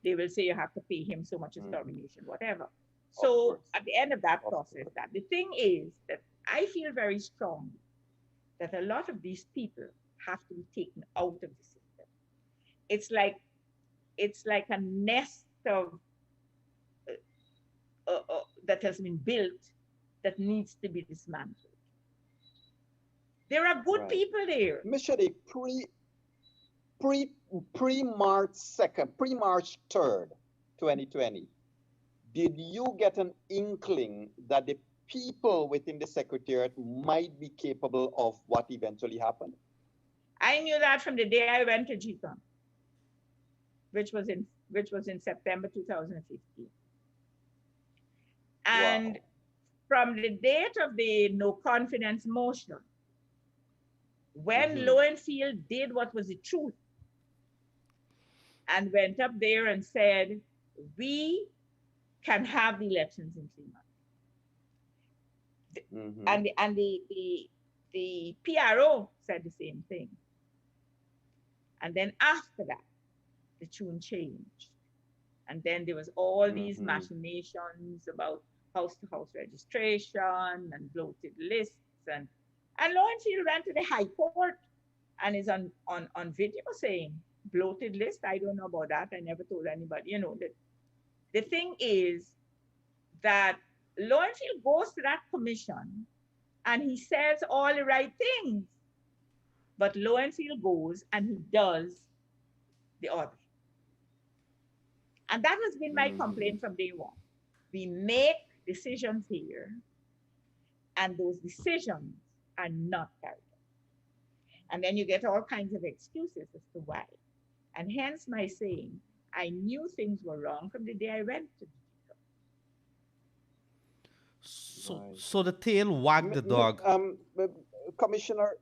They will say you have to pay him so much as termination, whatever. So at the end of that process, the thing is that I feel very strongly that a lot of these people have to be taken out of the system. It's like a nest of that has been built that needs to be dismantled. There are good people there. Ms. Shadiq, pre-March 2nd, pre-March 3rd, 2020, did you get an inkling that the people within the Secretariat might be capable of what eventually happened? I knew that from the day I went to GCOM, which was in September 2015. And Wow. from the date of the no confidence motion, when Mhm. Lowenfield did what was the truth and went up there and said, we can have the elections in 3 months. Mhm. And the PRO said the same thing. And then after that, the tune changed. And then there was all these Mhm. machinations about house-to-house registration and bloated lists. And Lowenfield went to the High Court and is on video saying, bloated list, I don't know about that. I never told anybody. The thing is that Lowenfield goes to that commission and he says all the right things. But Lowenfield goes and he does the other. And that has been my complaint from day one. We make decisions here, and those decisions are not carried out. And then you get all kinds of excuses as to why. And hence my saying, I knew things were wrong from the day I went to the So, Right. so the tail wagged the dog. Commissioner.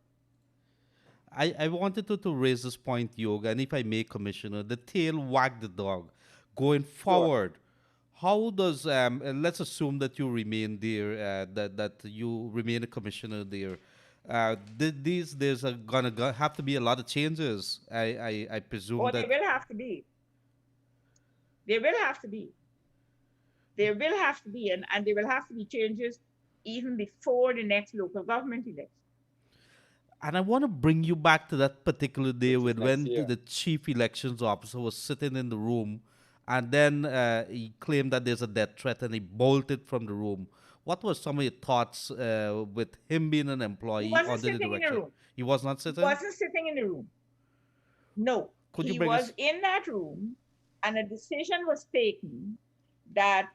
I wanted to raise this point, Yoga, and if I may, Commissioner, the tail wagged the dog. Going Sure. forward, how does let's assume that you remain there, that you remain a commissioner there. There's gonna have to be a lot of changes. I presume Oh, there that. will have to be. There will have to be. There will have to be, and there will have to be changes even before the next local government election. And I want to bring you back to that particular day Which is next when year. the chief elections officer was sitting in the room, and then he claimed that there's a death threat, and he bolted from the room. What were some of your thoughts with him being an He employee wasn't under the sitting in the direction? room. He was not He sitting. wasn't sitting in the room. No, Could you he bring was us? in that room, and a decision was taken that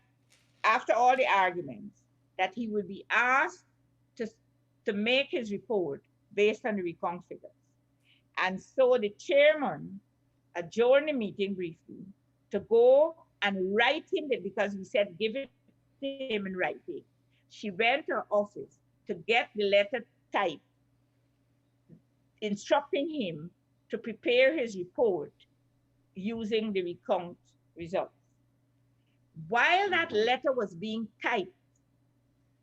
after all the arguments, that he would be asked to, to make his report based on the recount figures. And so the chairman adjourned the meeting briefly to go and write him that, because we said give it to him in writing. She went to her office to get the letter typed, instructing him to prepare his report using the recount results. While that letter was being typed,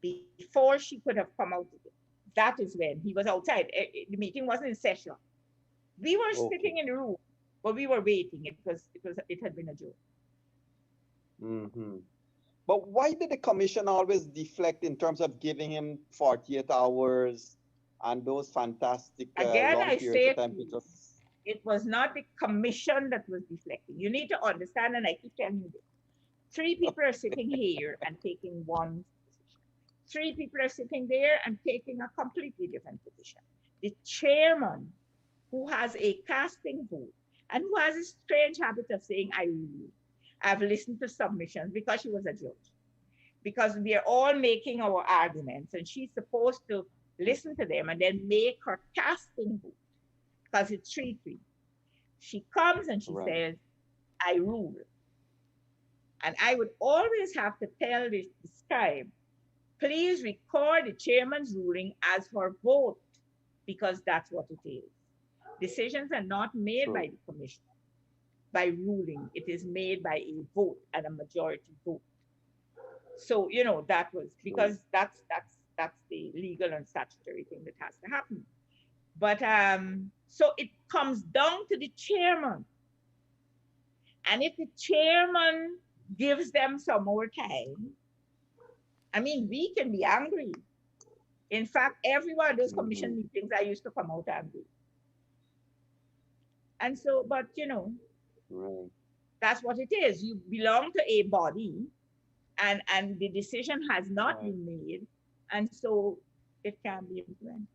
before she could have come out of it, that is when he was outside. The meeting wasn't in session. We were Okay. sitting in the room, but we were waiting. It had been adjourned. Mm-hmm. But why did the commission always deflect in terms of giving him 48 hours and those fantastic Again, long I periods of say time to to you, just. it was not the commission that was deflecting. You need to understand, and I keep telling you this. Three people are sitting here and taking one position. Three people are sitting there and taking a completely different position. The chairman, who has a casting vote and who has a strange habit of saying, I rule. I've listened to submissions because she was a judge. Because we are all making our arguments, and she's supposed to listen to them and then make her casting vote because it's 3-3. She comes and she Right. says, I rule. And I would always have to tell the scribe, please record the chairman's ruling as her vote, because that's what it is. Decisions are not made by True. the commission by ruling. It is made by a vote and a majority vote. So, that was True. because that's the legal and statutory thing that has to happen. But so it comes down to the chairman. And if the chairman gives them some more time, I mean, we can be angry. In fact, every one of those Mm-hmm. commission meetings, I used to come out angry. And so, but Right. that's what it is. You belong to a body, and the decision has not Right. been made, and so it can be implemented.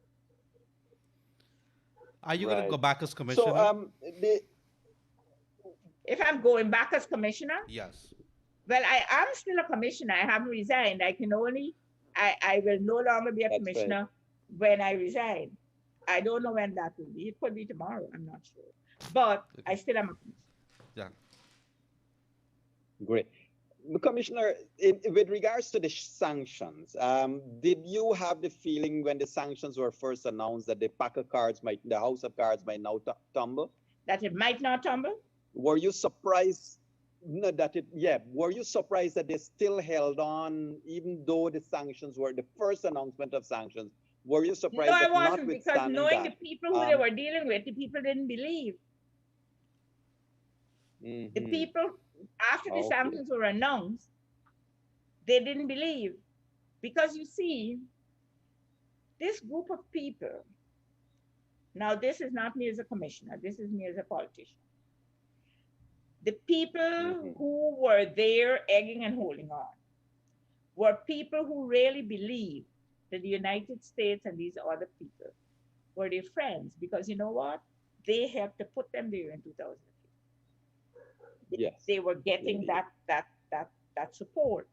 Are you gonna Right. go back as So commissioner? If I'm going back as commissioner, Yes. well, I am still a commissioner. I haven't resigned. I will no longer be a That's right. commissioner when I resign. I don't know when that will be. It could be tomorrow. I'm not sure. But I still am a commissioner. Yeah. Great. Commissioner, with regards to the sanctions, did you have the feeling when the sanctions were first announced that the House of Cards might now tumble? That it might not tumble? Were you surprised? No, were you surprised that they still held on, even though the sanctions were the first announcement of sanctions? Were you surprised? No, I that wasn't, because knowing that, the people who they were dealing with, the people didn't believe. The people, after the sanctions were announced, they didn't believe. Because you see, this group of people, now this is not me as a commissioner, this is me as a politician. The people who were there egging and holding on were people who really believed that the United States and these other people were their friends, because you know what? They helped to put them there in 2015. Yes. They were getting that support.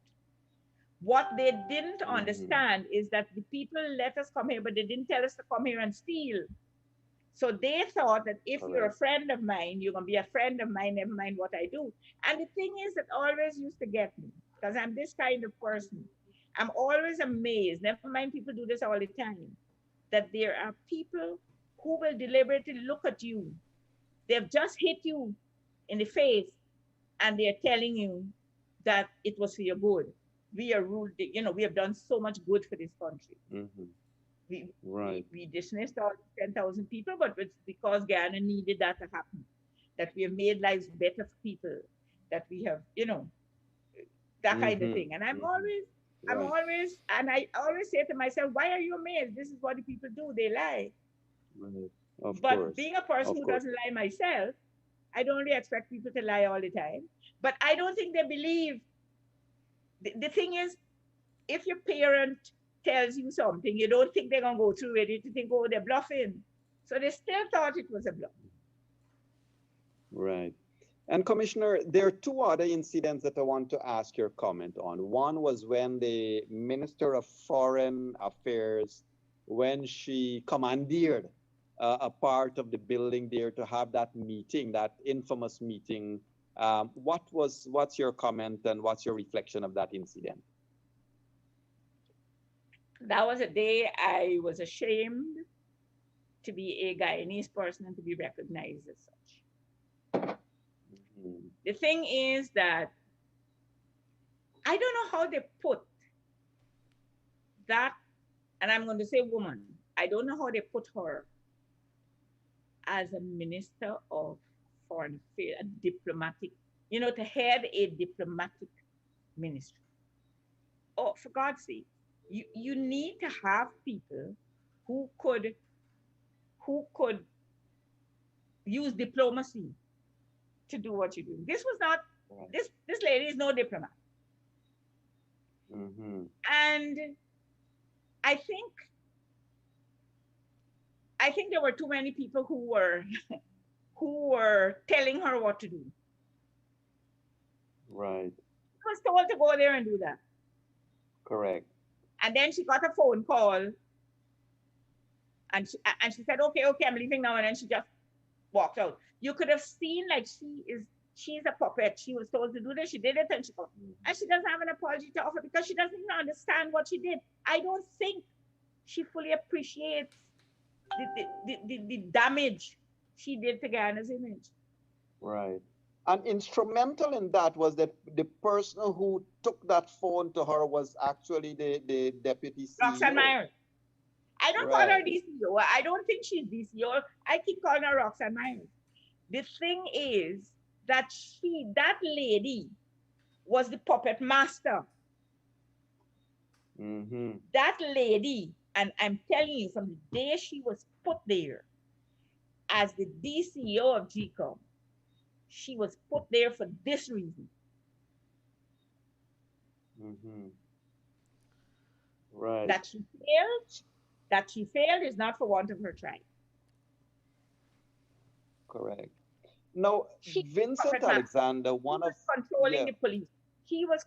What they didn't understand is that the people let us come here, but they didn't tell us to come here and steal. So they thought that if you're a friend of mine, you're going to be a friend of mine, never mind what I do. And the thing is that always used to get me, because I'm this kind of person. I'm always amazed, never mind people do this all the time, that there are people who will deliberately look at you. They've just hit you in the face and they're telling you that it was for your good. We are ruled, we have done so much good for this country. We dismissed all 10,000 people, but it's because Guyana needed that to happen, that we have made lives better for people, that we have, that kind of thing. And I always say to myself, why are you amazed? This is what the people do, they lie. Of but course. Being a person who doesn't lie myself, I don't really expect people to lie all the time. But I don't think they believe. The thing is, if your parent tells you something, you don't think they're going to go through it. You think, oh, they're bluffing. So they still thought it was a bluff. Right. And Commissioner, there are two other incidents that I want to ask your comment on. One was when the Minister of Foreign Affairs, when she commandeered a part of the building there to have that meeting, that infamous meeting. What's your comment and what's your reflection of that incident? That was a day I was ashamed to be a Guyanese person and to be recognized as such. The thing is that I don't know how they put that, and I'm going to say woman, I don't know how they put her as a Minister of Foreign Affairs, a diplomatic, to head a diplomatic ministry. Oh, for God's sake, you need to have people who could use diplomacy to do what you do. This was not, this lady is no diplomat. And I think there were too many people who were telling her what to do. Right. She was told to go there and do that. Correct. And then she got a phone call and she said, okay, I'm leaving now. And then she just walked out. You could have seen like she's a puppet. She was told to do this. She did it and she doesn't have an apology to offer because she doesn't even understand what she did. I don't think she fully appreciates the damage she did to Guyana's image. Right. And instrumental in that was that the person who took that phone to her was actually the deputy CEO. Roxanne Myers. I don't call her DCO. I don't think she's DCO. I keep calling her Roxanne Myers. The thing is that that lady was the puppet master. That lady, and I'm telling you, from the day she was put there as the DCO of GCOM, she was put there for this reason. Right. That she failed is not for want of her trying. Correct. Now, She Vincent puppet master. Alexander, He one was of, controlling yeah, the police. She was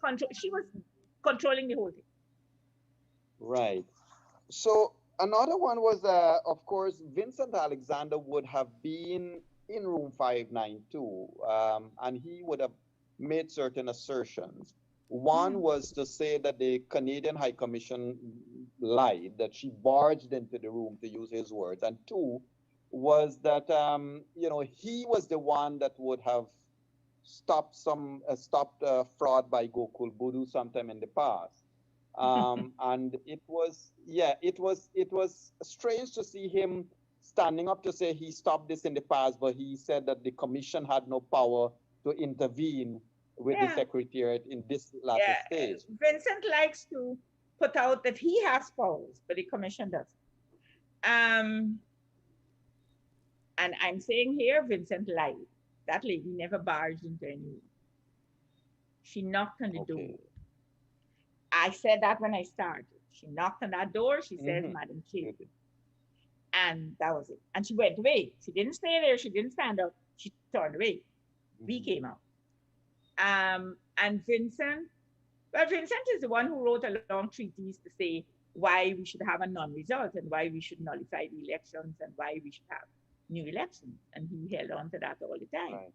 controlling the whole thing. right. So another one was, of course, Vincent Alexander would have been in room 592, and he would have made certain assertions. One was to say that the Canadian High Commission lied, that she barged into the room, to use his words. And two was that, he was the one that would have stopped fraud by Gokul Budu sometime in the past. And it was strange to see him standing up to say he stopped this in the past, but he said that the commission had no power to intervene with the Yeah. secretariat in this latter Yeah. stage. Vincent likes to put out that he has powers, but the commission doesn't. And I'm saying here, Vincent lied. That lady never barged into any room. She knocked on the door. Okay. I said that when I started. She knocked on that door. She says, Madam Chair. Okay. And that was it. And she went away. She didn't stay there. She didn't stand up. She turned away. We came out. And Vincent is the one who wrote a long treatise to say why we should have a non-result and why we should nullify the elections and why we should have new elections. And he held on to that all the time. Right.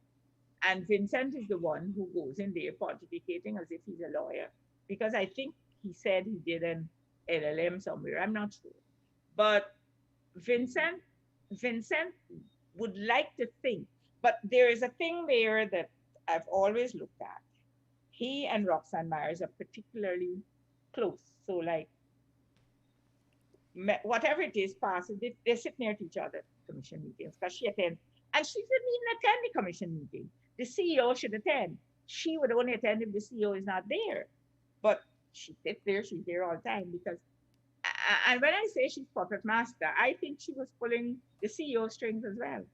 And Vincent is the one who goes in there pontificating as if he's a lawyer, because I think he said he did an LLM somewhere. I'm not sure. But Vincent would like to think, but there is a thing there that I've always looked at. He and Roxanne Myers are particularly close. So like, whatever it is passes, they sit near each other at commission meetings, because she attends. And she didn't even attend the commission meeting. The CEO should attend. She would only attend if the CEO is not there. But she sits there, she's there all the time, because, and when I say she's puppet master, I think she was pulling the CEO strings as well.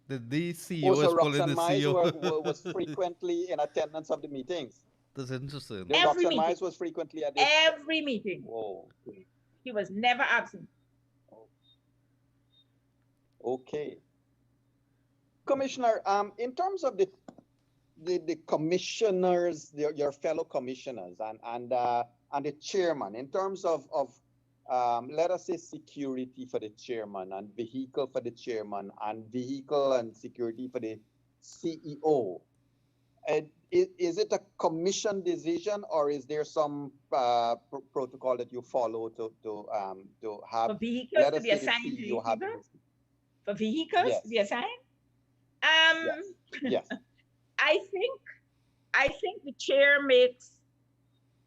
The CEO Also, is pulling Roxanne the Myers CEO. was frequently in attendance of the meetings. That's interesting. The Every Roxanne meeting. Myers was frequently at Every meeting. Whoa. He was never absent. Okay. Commissioner, in terms of the commissioners, your fellow commissioners, and the chairman, in terms of let us say security for the chairman and vehicle for the chairman and vehicle and security for the CEO, is it a commission decision, or is there some protocol that you follow to have? For vehicles to be assigned to these people? For vehicles to be assigned? Yes. I think the chair makes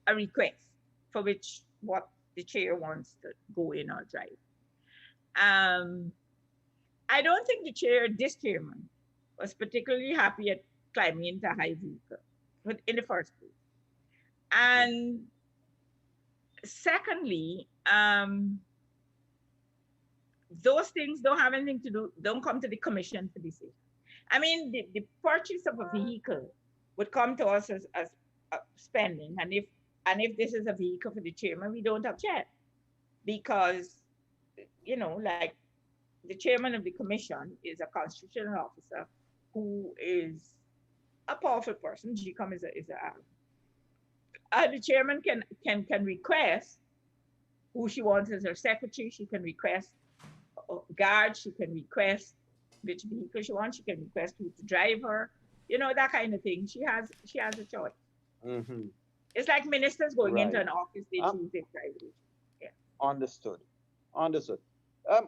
a request for which what the chair wants to go in or drive. I don't think the chair, this chairman, was particularly happy at climbing into a high vehicle, but in the first place. And secondly, those things don't have anything to do, don't come to the commission for decision. I mean, the purchase of a vehicle would come to us as spending, and if this is a vehicle for the chairman, we don't object, because, like, the chairman of the commission is a constitutional officer who is a powerful person. GCOM is the chairman can request who she wants as her secretary. She can request guard. She can request which vehicle she wants. She can request who to drive her. That kind of thing. She has a choice. Mm-hmm. It's like ministers going into an office, they choose their private. Yeah. Understood.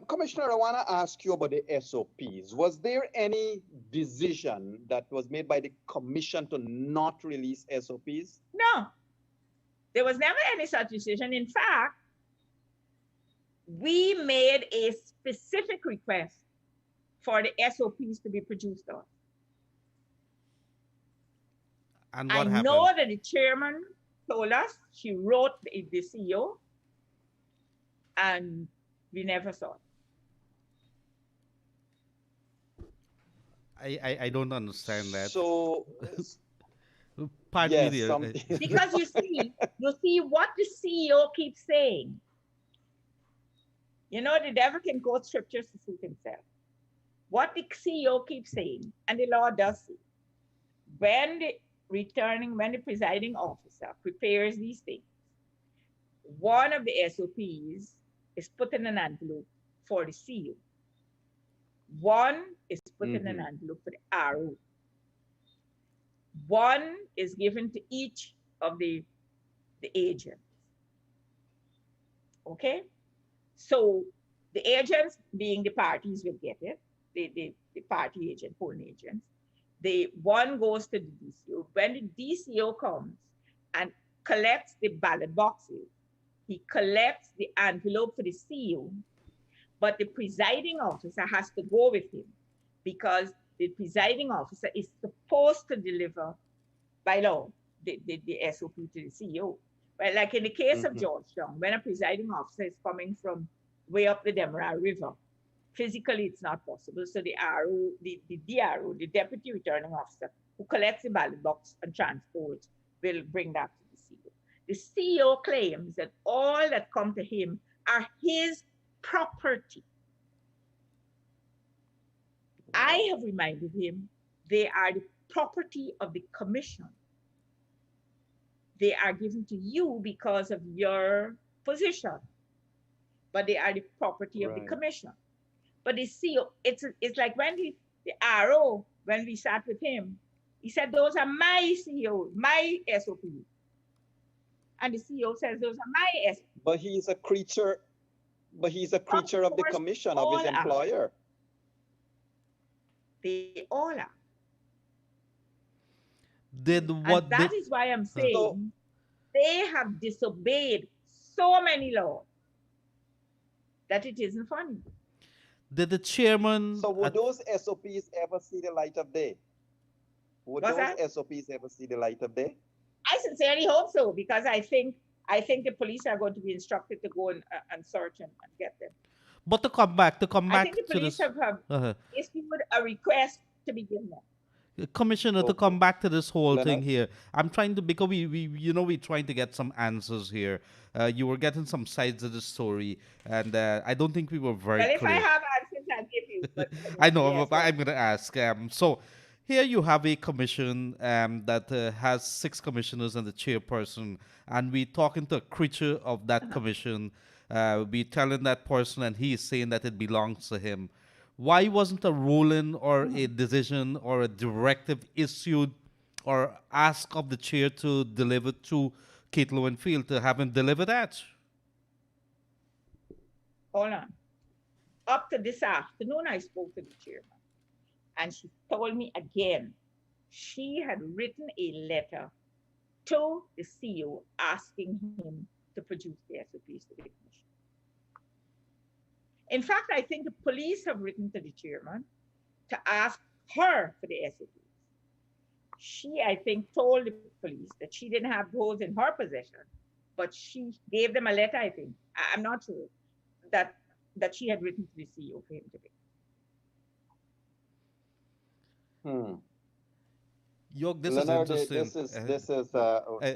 Commissioner, I want to ask you about the SOPs. Was there any decision that was made by the commission to not release SOPs? No. There was never any such decision. In fact, we made a specific request for the SOPs to be produced on. And what happened? I know that the chairman told us she wrote the CEO, and we never saw it. I don't understand that. So, pardon me there. Because you see what the CEO keeps saying. The devil can quote scriptures to suit himself. What the CEO keeps saying, and the law does say, when the presiding officer prepares these things, one of the SOPs is put in an envelope for the CEO. One is put in an envelope for the RO. One is given to each of the agents. Okay? So the agents, being the parties, will get it. The party agent, polling agents. The one goes to the DCO. When the DCO comes and collects the ballot boxes, he collects the envelope for the CEO, but the presiding officer has to go with him because the presiding officer is supposed to deliver by law the SOP to the CEO. But like in the case of Georgetown, when a presiding officer is coming from way up the Demerara River, physically it's not possible. So the RO, the DRO, the deputy returning officer, who collects the ballot box and transports, will bring that to the CEO. The CEO claims that all that come to him are his property. I have reminded him they are the property of the commission. They are given to you because of your position, but they are the property of the commission. But the CEO, it's like when the RO, when we sat with him, he said, those are my CEO, my SOP. And the CEO says, those are my SOP. But he's a creature of the commission, of his employer. They all are. That is why I'm saying they have disobeyed so many laws that it isn't funny. Did the chairman... So would those SOPs ever see the light of day? Would those SOPs ever see the light of day? I sincerely hope so, because I think the police are going to be instructed to go and search and get them. But to come back I think the police have issued a request to be given them. Commissioner, to come back to this whole thing here, I'm trying to, because we're trying to get some answers here. You were getting some sides of the story, and I don't think we were very clear. If I have answers, I'll give you. But, I know, but I'm going to ask. So here you have a commission that has 6 commissioners and the chairperson, and we're talking to a creature of that commission. We're telling that person, and he is saying that it belongs to him. Why wasn't a ruling or a decision or a directive issued or asked of the chair to deliver to Kaieteur and Field to have him deliver that? Hold on. Up to this afternoon, I spoke to the chairman, and she told me again she had written a letter to the CEO asking him to produce the SOPs to the commission. In fact, I think the police have written to the chairman to ask her for the SOPs. She, I think, told the police that she didn't have those in her possession, but she gave them a letter, I think. I'm not sure, that she had written to the CEO for him to be. York, this Leonard, is interesting.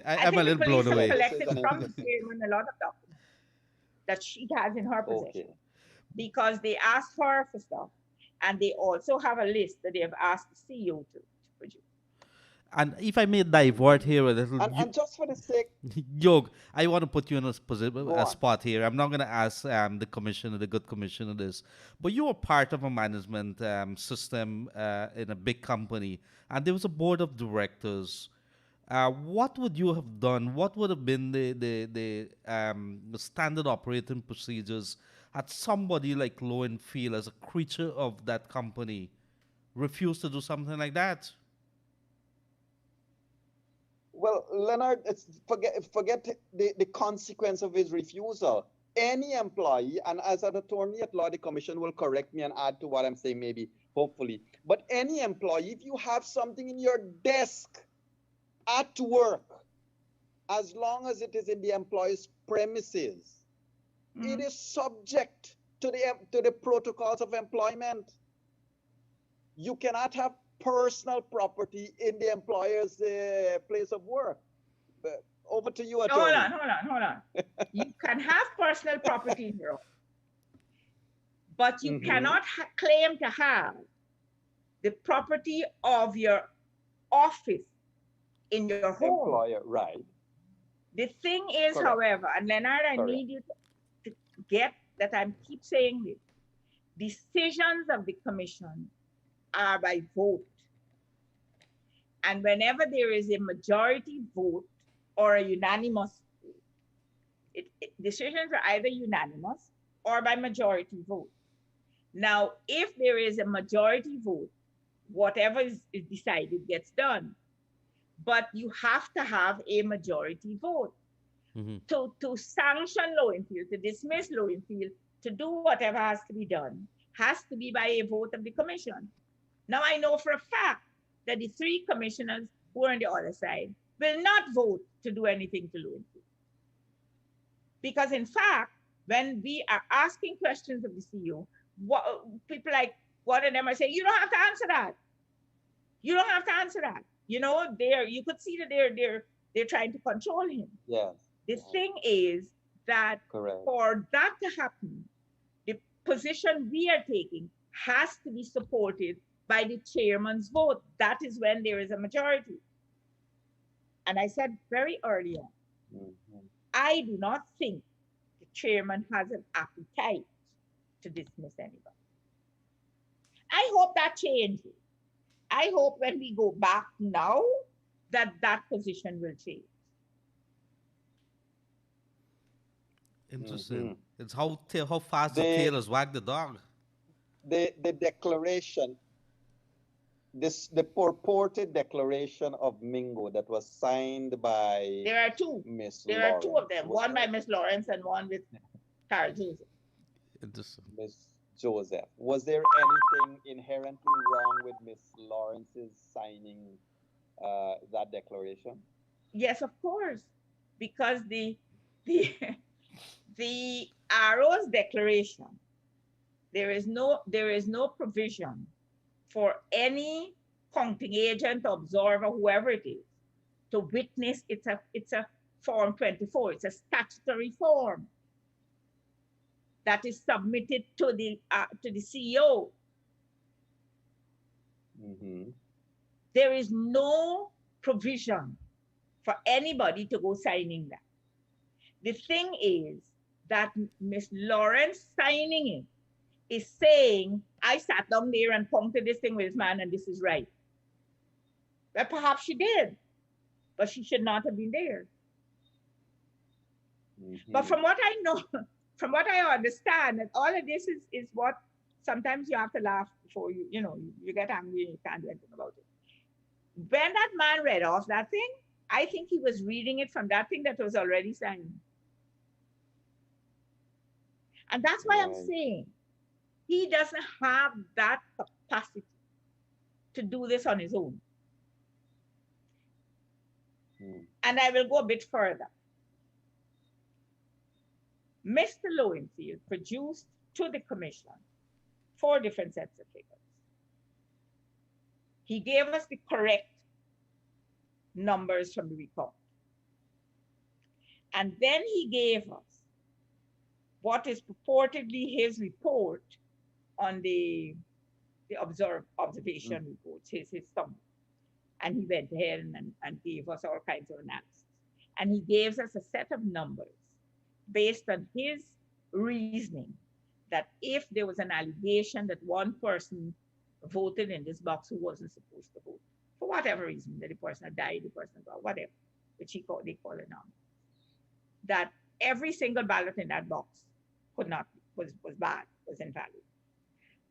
I'm a little blown away. I think the police have collected from the chairman a lot of documents that she has in her possession. Okay. Because they asked her for stuff, and they also have a list that they have asked the CEO to produce. And if I may divert here a little, and just for the sake, Yog, I want to put you in a spot here. I'm not going to ask the commissioner, the good commissioner, this, but you were part of a management system in a big company, and there was a board of directors. What would you have done? What would have been the standard operating procedures had somebody like Lowenfield, as a creature of that company, refused to do something like that? Well, Leonard, forget the consequence of his refusal. Any employee, and as an attorney at law, the commission will correct me and add to what I'm saying, maybe, hopefully. But any employee, if you have something in your desk at work, as long as it is in the employee's premises, it is subject to the protocols of employment. You cannot have personal property in the employer's place of work. But over to you, attorney. Hold on. You can have personal property in your own, but you cannot claim to have the property of your office in your home. Employer, right. The thing is, Correct. however, and Leonard, I Correct. need you to get that I keep saying this. Decisions of the commission are by vote. And whenever there is a majority vote or a unanimous vote, decisions are either unanimous or by majority vote. Now, if there is a majority vote, whatever is decided gets done. But you have to have a majority vote. To sanction Lowenfield, to dismiss Lowenfield, to do whatever has to be done, has to be by a vote of the commission. Now, I know for a fact that the 3 commissioners who are on the other side will not vote to do anything to Lowenfield. Because in fact, when we are asking questions of the CEO, people like one of them are saying, you don't have to answer that. You don't have to answer that. You know, you could see that they're trying to control him. Yes. The thing is that Correct. for that to happen, the position we are taking has to be supported by the chairman's vote. That is when there is a majority. And I said very earlier, I do not think the chairman has an appetite to dismiss anybody. I hope that changes. I hope when we go back now, that position will change. Interesting. It's how fast the tailors wag the dog. The declaration, the purported declaration of Mingo that was signed by There are 2. Miss There Lawrence. are 2 of them. One by Miss Lawrence and one with Carl Joseph. Interesting. Miss Joseph. Was there anything inherently wrong with Miss Lawrence's signing that declaration? Yes, of course, because the Arrow's declaration, there is no provision for any counting agent, observer, whoever it is, to witness. It's a Form 24. It's a statutory form that is submitted to the CEO. There is no provision for anybody to go signing that. The thing is that Miss Lawrence signing it is saying, I sat down there and punctured this thing with this man and this is right. Well, perhaps she did, but she should not have been there. But from what I know, from what I understand, that all of this is what sometimes you have to laugh before you get angry and you can't do anything about it. When that man read off that thing, I think he was reading it from that thing that was already signed. And that's why I'm saying he doesn't have that capacity to do this on his own. And I will go a bit further. Mr. Lowenfield produced to the commission 4 different sets of figures. He gave us the correct numbers from the report. And then he gave us what is purportedly his report on the observation reports, his summary. And he went ahead and gave us all kinds of analysis. And he gave us a set of numbers based on his reasoning that if there was an allegation that one person voted in this box who wasn't supposed to vote, for whatever reason, that the person had died, the person had gone, whatever, which they call it now, that every single ballot in that box was bad, was invalid.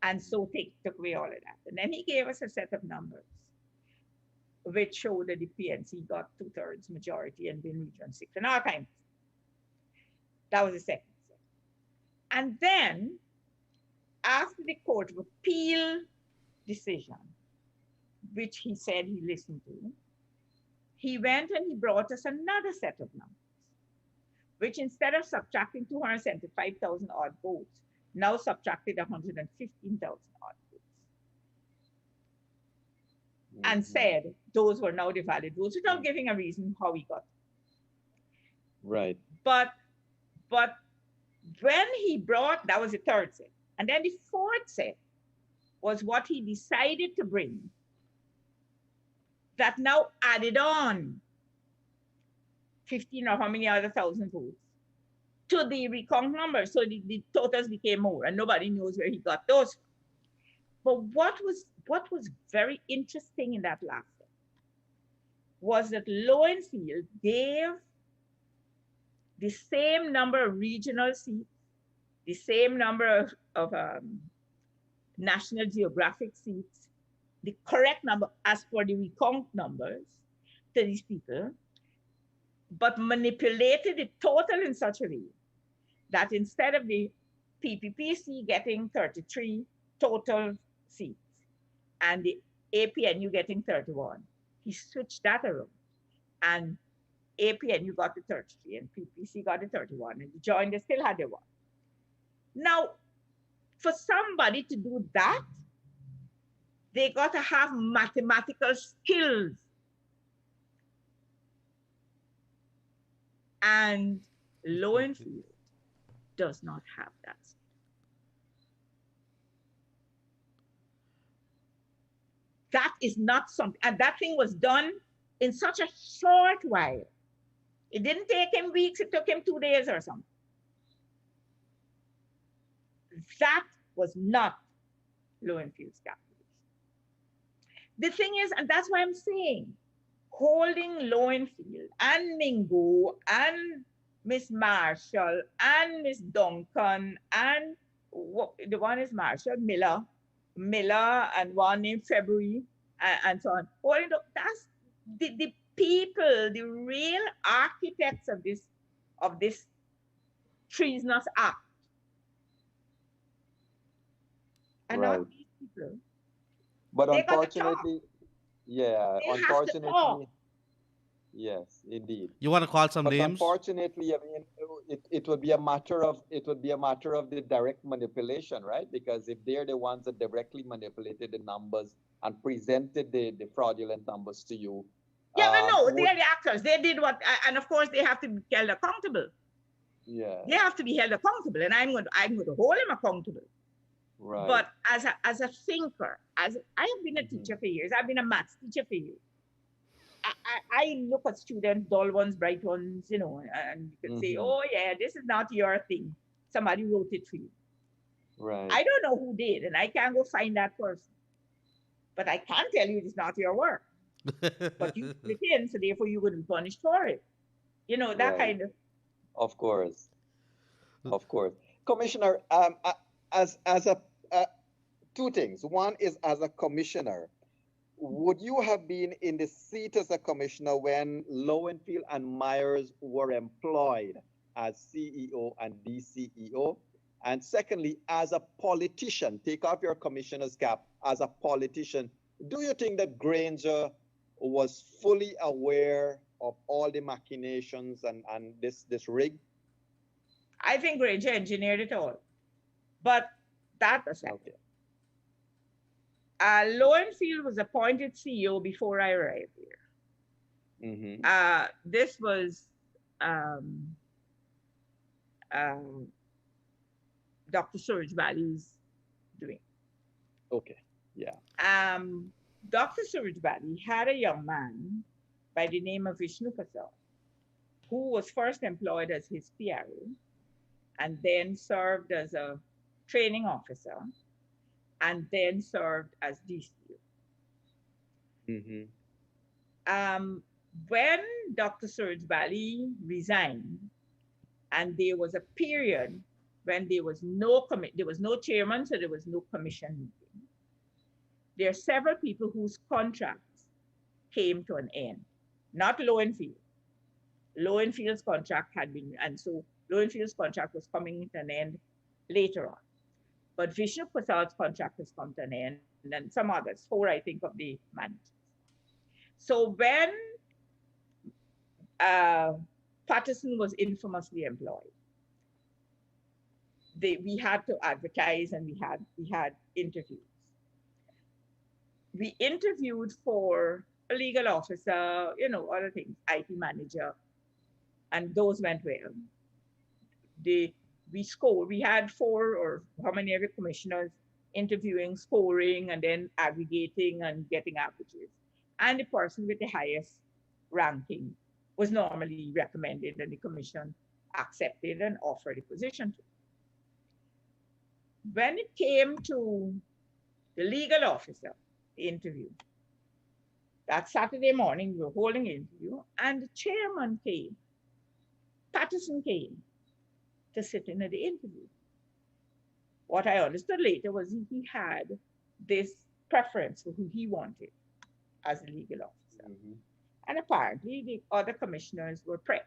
And so took away all of that. And then he gave us a set of numbers which showed that the PNC got 2/3 majority and been Region 6 and all kinds. That was the second set. And then, after the Court of Appeal decision, which he said he listened to, he went and he brought us another set of numbers, which instead of subtracting 275,000 odd votes, now subtracted 115,000 odd votes. And said those were now the valid votes without giving a reason how he got them. Right. But when he brought, that was the third set. And then the fourth set, was what he decided to bring that now added on 15 or how many other thousand votes to the recount number. So the totals became more, and nobody knows where he got those. But what was very interesting in that last one was that Lowenfield gave the same number of regional seats, the same number of National Geographic seats, the correct number as for the recount numbers to these people, but manipulated the total in such a way that instead of the PPPC getting 33 total seats and the APNU getting 31, he switched that around. And APNU got the 33 and PPC got the 31, and the joint, they still had the one. Now, for somebody to do that, they got to have mathematical skills. And Lowenfield does not have that. That is not something, and that thing was done in such a short while. It didn't take him weeks, it took him 2 days or something. That was not Lowenfield's calculation. The thing is, and that's why I'm saying, holding Lowenfield and Mingo and Miss Marshall and Miss Duncan and the one is Marshall, Miller, and one named February, and so on. Holding that's the people, the real architects of this treasonous act. And Right. not these people. But They unfortunately, yeah, They have to unfortunately, talk. yes, indeed. You want to call some But names? unfortunately, I mean, it would be a matter of the direct manipulation, right? Because if they're the ones that directly manipulated the numbers and presented the fraudulent numbers to you, Yeah, but no, would- they are the actors. They did what, and of course they have to be held accountable. yeah, They have to be held accountable, and I'm going to hold them accountable. right. But as a thinker, I have been a teacher for years. I've been a maths teacher for years. I look at students, dull ones, bright ones, you know, and you can say, oh yeah, this is not your thing. Somebody wrote it for you. Right. I don't know who did, and I can't go find that person. But I can tell you it's not your work. But you put it in, so therefore you would be punished for it. You know, that Right. kind of. Of course. Of course. Commissioner, as a two things. One is, as a commissioner, would you have been in the seat as a commissioner when Lowenfield and Myers were employed as CEO and DCEO? And secondly, as a politician, take off your commissioner's cap, as a politician, do you think that Granger was fully aware of all the machinations and this rig? I think Granger engineered it all. But that aside, Okay. Lowenfield was appointed CEO before I arrived here. Mm-hmm. This was Dr. Suraj Valley's doing. Okay. Yeah. Dr. Suraj Valley had a young man by the name of Vishnu Prasad, who was first employed as his PRO and then served as a training officer and then served as DCO. Mm-hmm. When Dr. Suraj Valley resigned, and there was a period when there was no chairman, so there was no commission meeting. There are several people whose contracts came to an end, not Lowenfield. Lowenfield's contract had been, and so Lowenfield's contract was coming to an end later on. But Vishnu Prasad's contract has come to an end, and some others, 4, I think, of the managers. So when Patterson was infamously employed, we had to advertise, and we had interviews. We interviewed for a legal officer, you know, other things, IT manager, and those went well. We scored. We had 4 or how many ever commissioners interviewing, scoring, and then aggregating and getting averages. And the person with the highest ranking was normally recommended, and the commission accepted and offered the position to. When it came to the legal officer, the interview, that Saturday morning, we were holding an interview, and the chairman came, Patterson came to sit in at the interview. What I understood later was he had this preference for who he wanted as a legal officer. Mm-hmm. And apparently the other commissioners were prepped.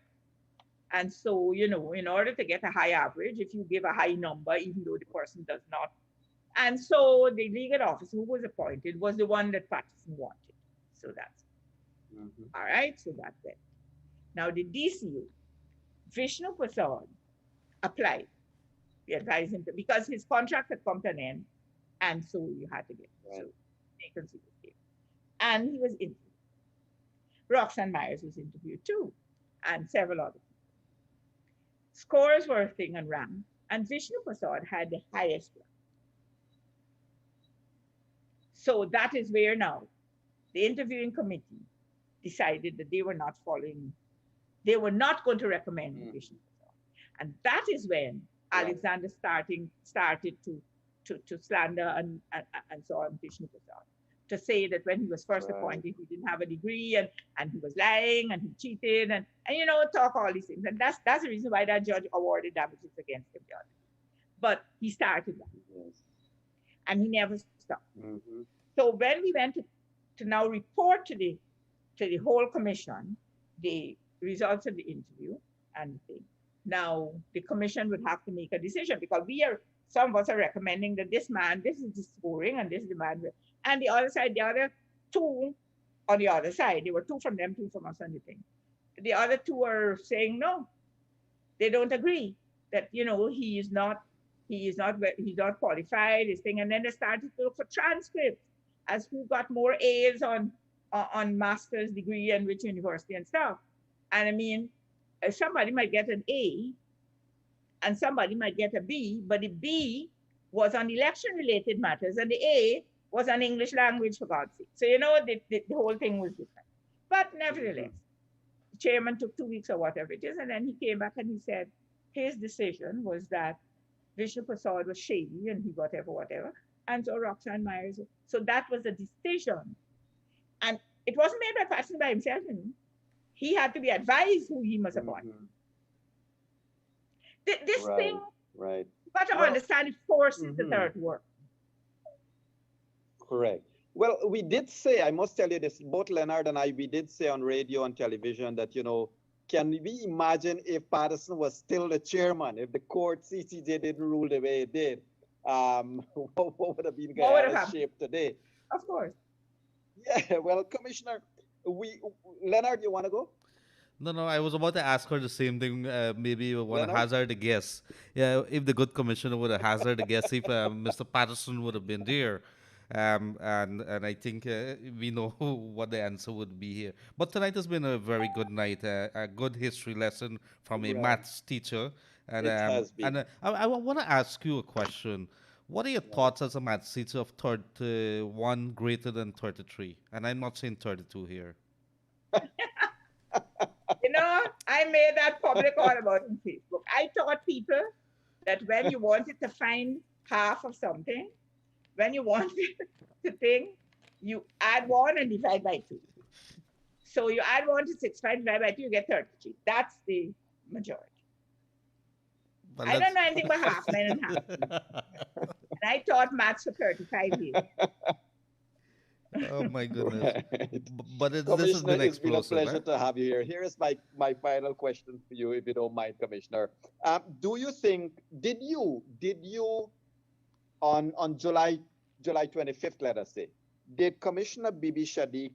And so, you know, in order to get a high average, if you give a high number, even though the person does not. And so the legal officer who was appointed was the one that Patterson wanted. So that's all right. So that's it. Now the DCU, Vishnu Prasad, applied. We advised him to, because his contract had come to an end, and so you had to get so vacancy was given. And he was interviewed. Roxanne Myers was interviewed too, and several other people. Scores were a thing and rank, and Vishnu Prasad had the highest rank. So that is where now the interviewing committee decided that they were not following, they were not going to recommend Vishnu Prasad. And that is when Alexander started to slander and so on Vishnu Prasad, to say that when he was first appointed, he didn't have a degree and he was lying and he cheated and you know, talk all these things. And that's the reason why that judge awarded damages against him the other day. But he started that. And he never stopped. So when we went to now report to the whole commission the results of the interview and the thing, now the commission would have to make a decision, because some of us are recommending that this is the scoring and this is the man. And the other side, the other two on the other side, there were two from them, two from us on the thing. The other two are saying no, they don't agree that, you know, he's not qualified, this thing. And then they started to look for transcripts as who got more A's on master's degree and which university and stuff. And I mean, somebody might get an A and somebody might get a B, but the B was on election related matters and the A was on English language, for God's sake. So, you know, the whole thing was different. But nevertheless, the chairman took 2 weeks or whatever it is, and then he came back and he said his decision was that Vishnu Prasad was shady and he whatever. And so Roxanne Myers, so that was a decision. And it wasn't made by Patterson by himself. He had to be advised who he must appoint. This thing, you got to understand, it forces the third work. Correct. Well, we did say, I must tell you this, both Leonard and I, we did say on radio and television that, you know, can we imagine if Patterson was still the chairman, if the court, CCJ, didn't rule the way it did? What would have been Guyana's shape today? Of course. Yeah, well, Commissioner, Leonard, you want to go? No, I was about to ask her the same thing. Maybe you want to hazard a guess. Yeah, if the good commissioner would have hazarded a guess if Mr. Patterson would have been there. And I think we know what the answer would be here. But tonight has been a very good night, a good history lesson from a maths teacher. And it has been. And I want to ask you a question. What are your thoughts as a maths teacher of 31 greater than 33? And I'm not saying 32 here. You know, I made that public all about on Facebook. I taught people that when you wanted to find half of something, when you wanted to think, you add 1 and divide by 2. So you add 1 to 65, divide by 2, you get 33. That's the majority. But I don't know anything but half, 9 and half. And I taught maths for 35 years. Oh my goodness. But this has been it's been a explosive. pleasure to have you here. Here is my final question for you, if you don't mind, Commissioner. Do you think, did you on July 25th, let us say, did Commissioner Bibi Shadiq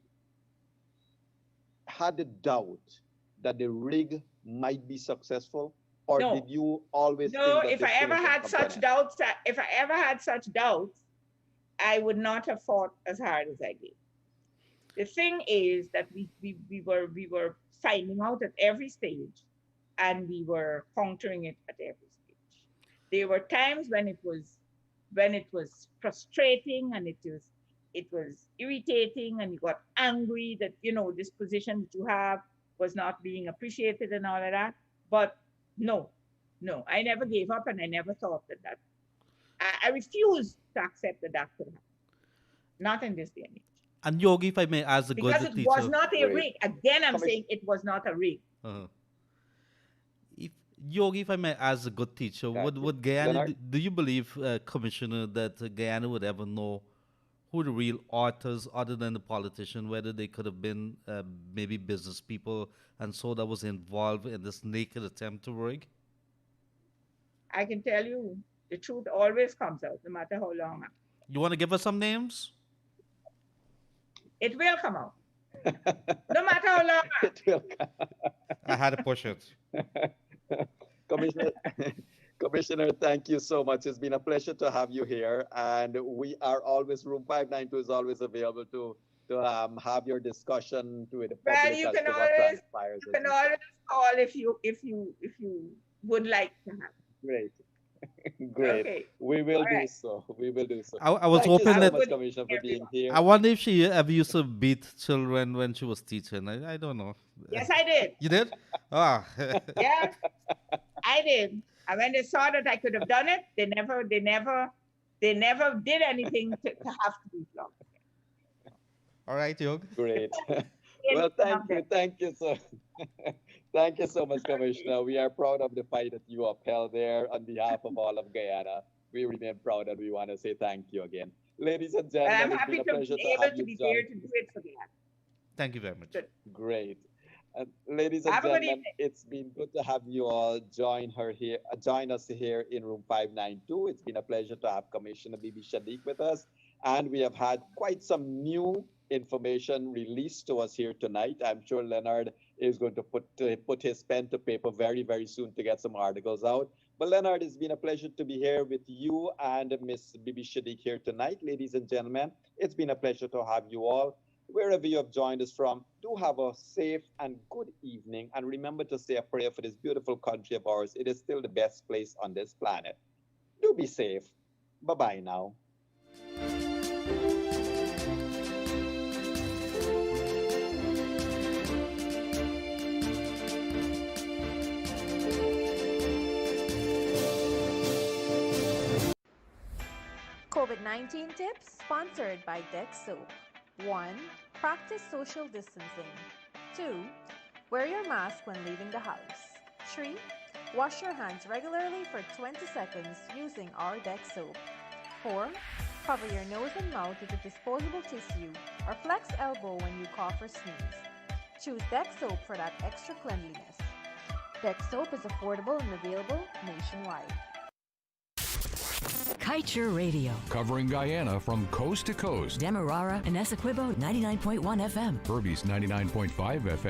had a doubt that the rig might be successful? Or did you always think that if I ever had such doubts, I would not have fought as hard as I did. The thing is that we were finding out at every stage, and we were countering it at every stage. There were times when it was when it was frustrating and it was irritating, and you got angry that this position that you have was not being appreciated and all of that. But no, I never gave up, and I never thought that I refused to accept that could happen. Not in this day and age. And Yogi, if I may, as a good Because it teacher, was not a Great. rig. Again, I'm saying it was not a rig. uh-huh. If Yogi, if I may, as a good teacher, Thank you. would Guyana Leonard? do you believe, Commissioner, that Guyana would ever know who the real authors, other than the politician, whether they could have been maybe business people, and so that was involved in this naked attempt to rig? I can tell you, the truth always comes out, no matter how long. You want to give us some names? It will come out. No matter how long. It will I had to push it. Commissioner, Commissioner, thank you so much. It's been a pleasure to have you here, and we are always, Room 592 is always available to have your discussion with the public Well, you as can to what always transpires. you can always call if you would like to have. Great. Great. Okay. We will All do right. so. We will do so. I was Thank you hoping so that much, Commissioner, for being here. I wonder if she ever used to beat children when she was teaching. I don't know. Yes, I did. You did? Ah. Yeah, I did. And when they saw that I could have done it, they never did anything to have to be flogged. All right, Yog. Great. Well, thank you so thank you so much, Commissioner. We are proud of the fight that you upheld there on behalf of all of Guyana. We remain proud, and we want to say thank you again. Ladies and And gentlemen, I'm it's happy been a to pleasure be to able have to you be join. there to do it for the act. Thank you very much. Good. Great. Ladies and Have a good gentlemen, evening. it's been good to have you all join us here in room 592. It's been a pleasure to have Commissioner Bibi Shadiq with us, and we have had quite some new information released to us here tonight. I'm sure Leonard is going to put his pen to paper very, very soon to get some articles out. But Leonard, it's been a pleasure to be here with you and Miss Bibi Shadiq here tonight. Ladies and gentlemen, it's been a pleasure to have you all. Wherever you have joined us from, do have a safe and good evening. And remember to say a prayer for this beautiful country of ours. It is still the best place on this planet. Do be safe. Bye-bye now. COVID-19 tips sponsored by Dex Soap. 1. Practice social distancing. 2. Wear your mask when leaving the house. 3. Wash your hands regularly for 20 seconds using our Dex Soap. 4. Cover your nose and mouth with a disposable tissue or flex elbow when you cough or sneeze. Choose Dex Soap for that extra cleanliness. Dex Soap is affordable and available nationwide. Kaieteur Radio. Covering Guyana from coast to coast. Demerara and Essequibo 99.1 FM. Berbice 99.5 FM.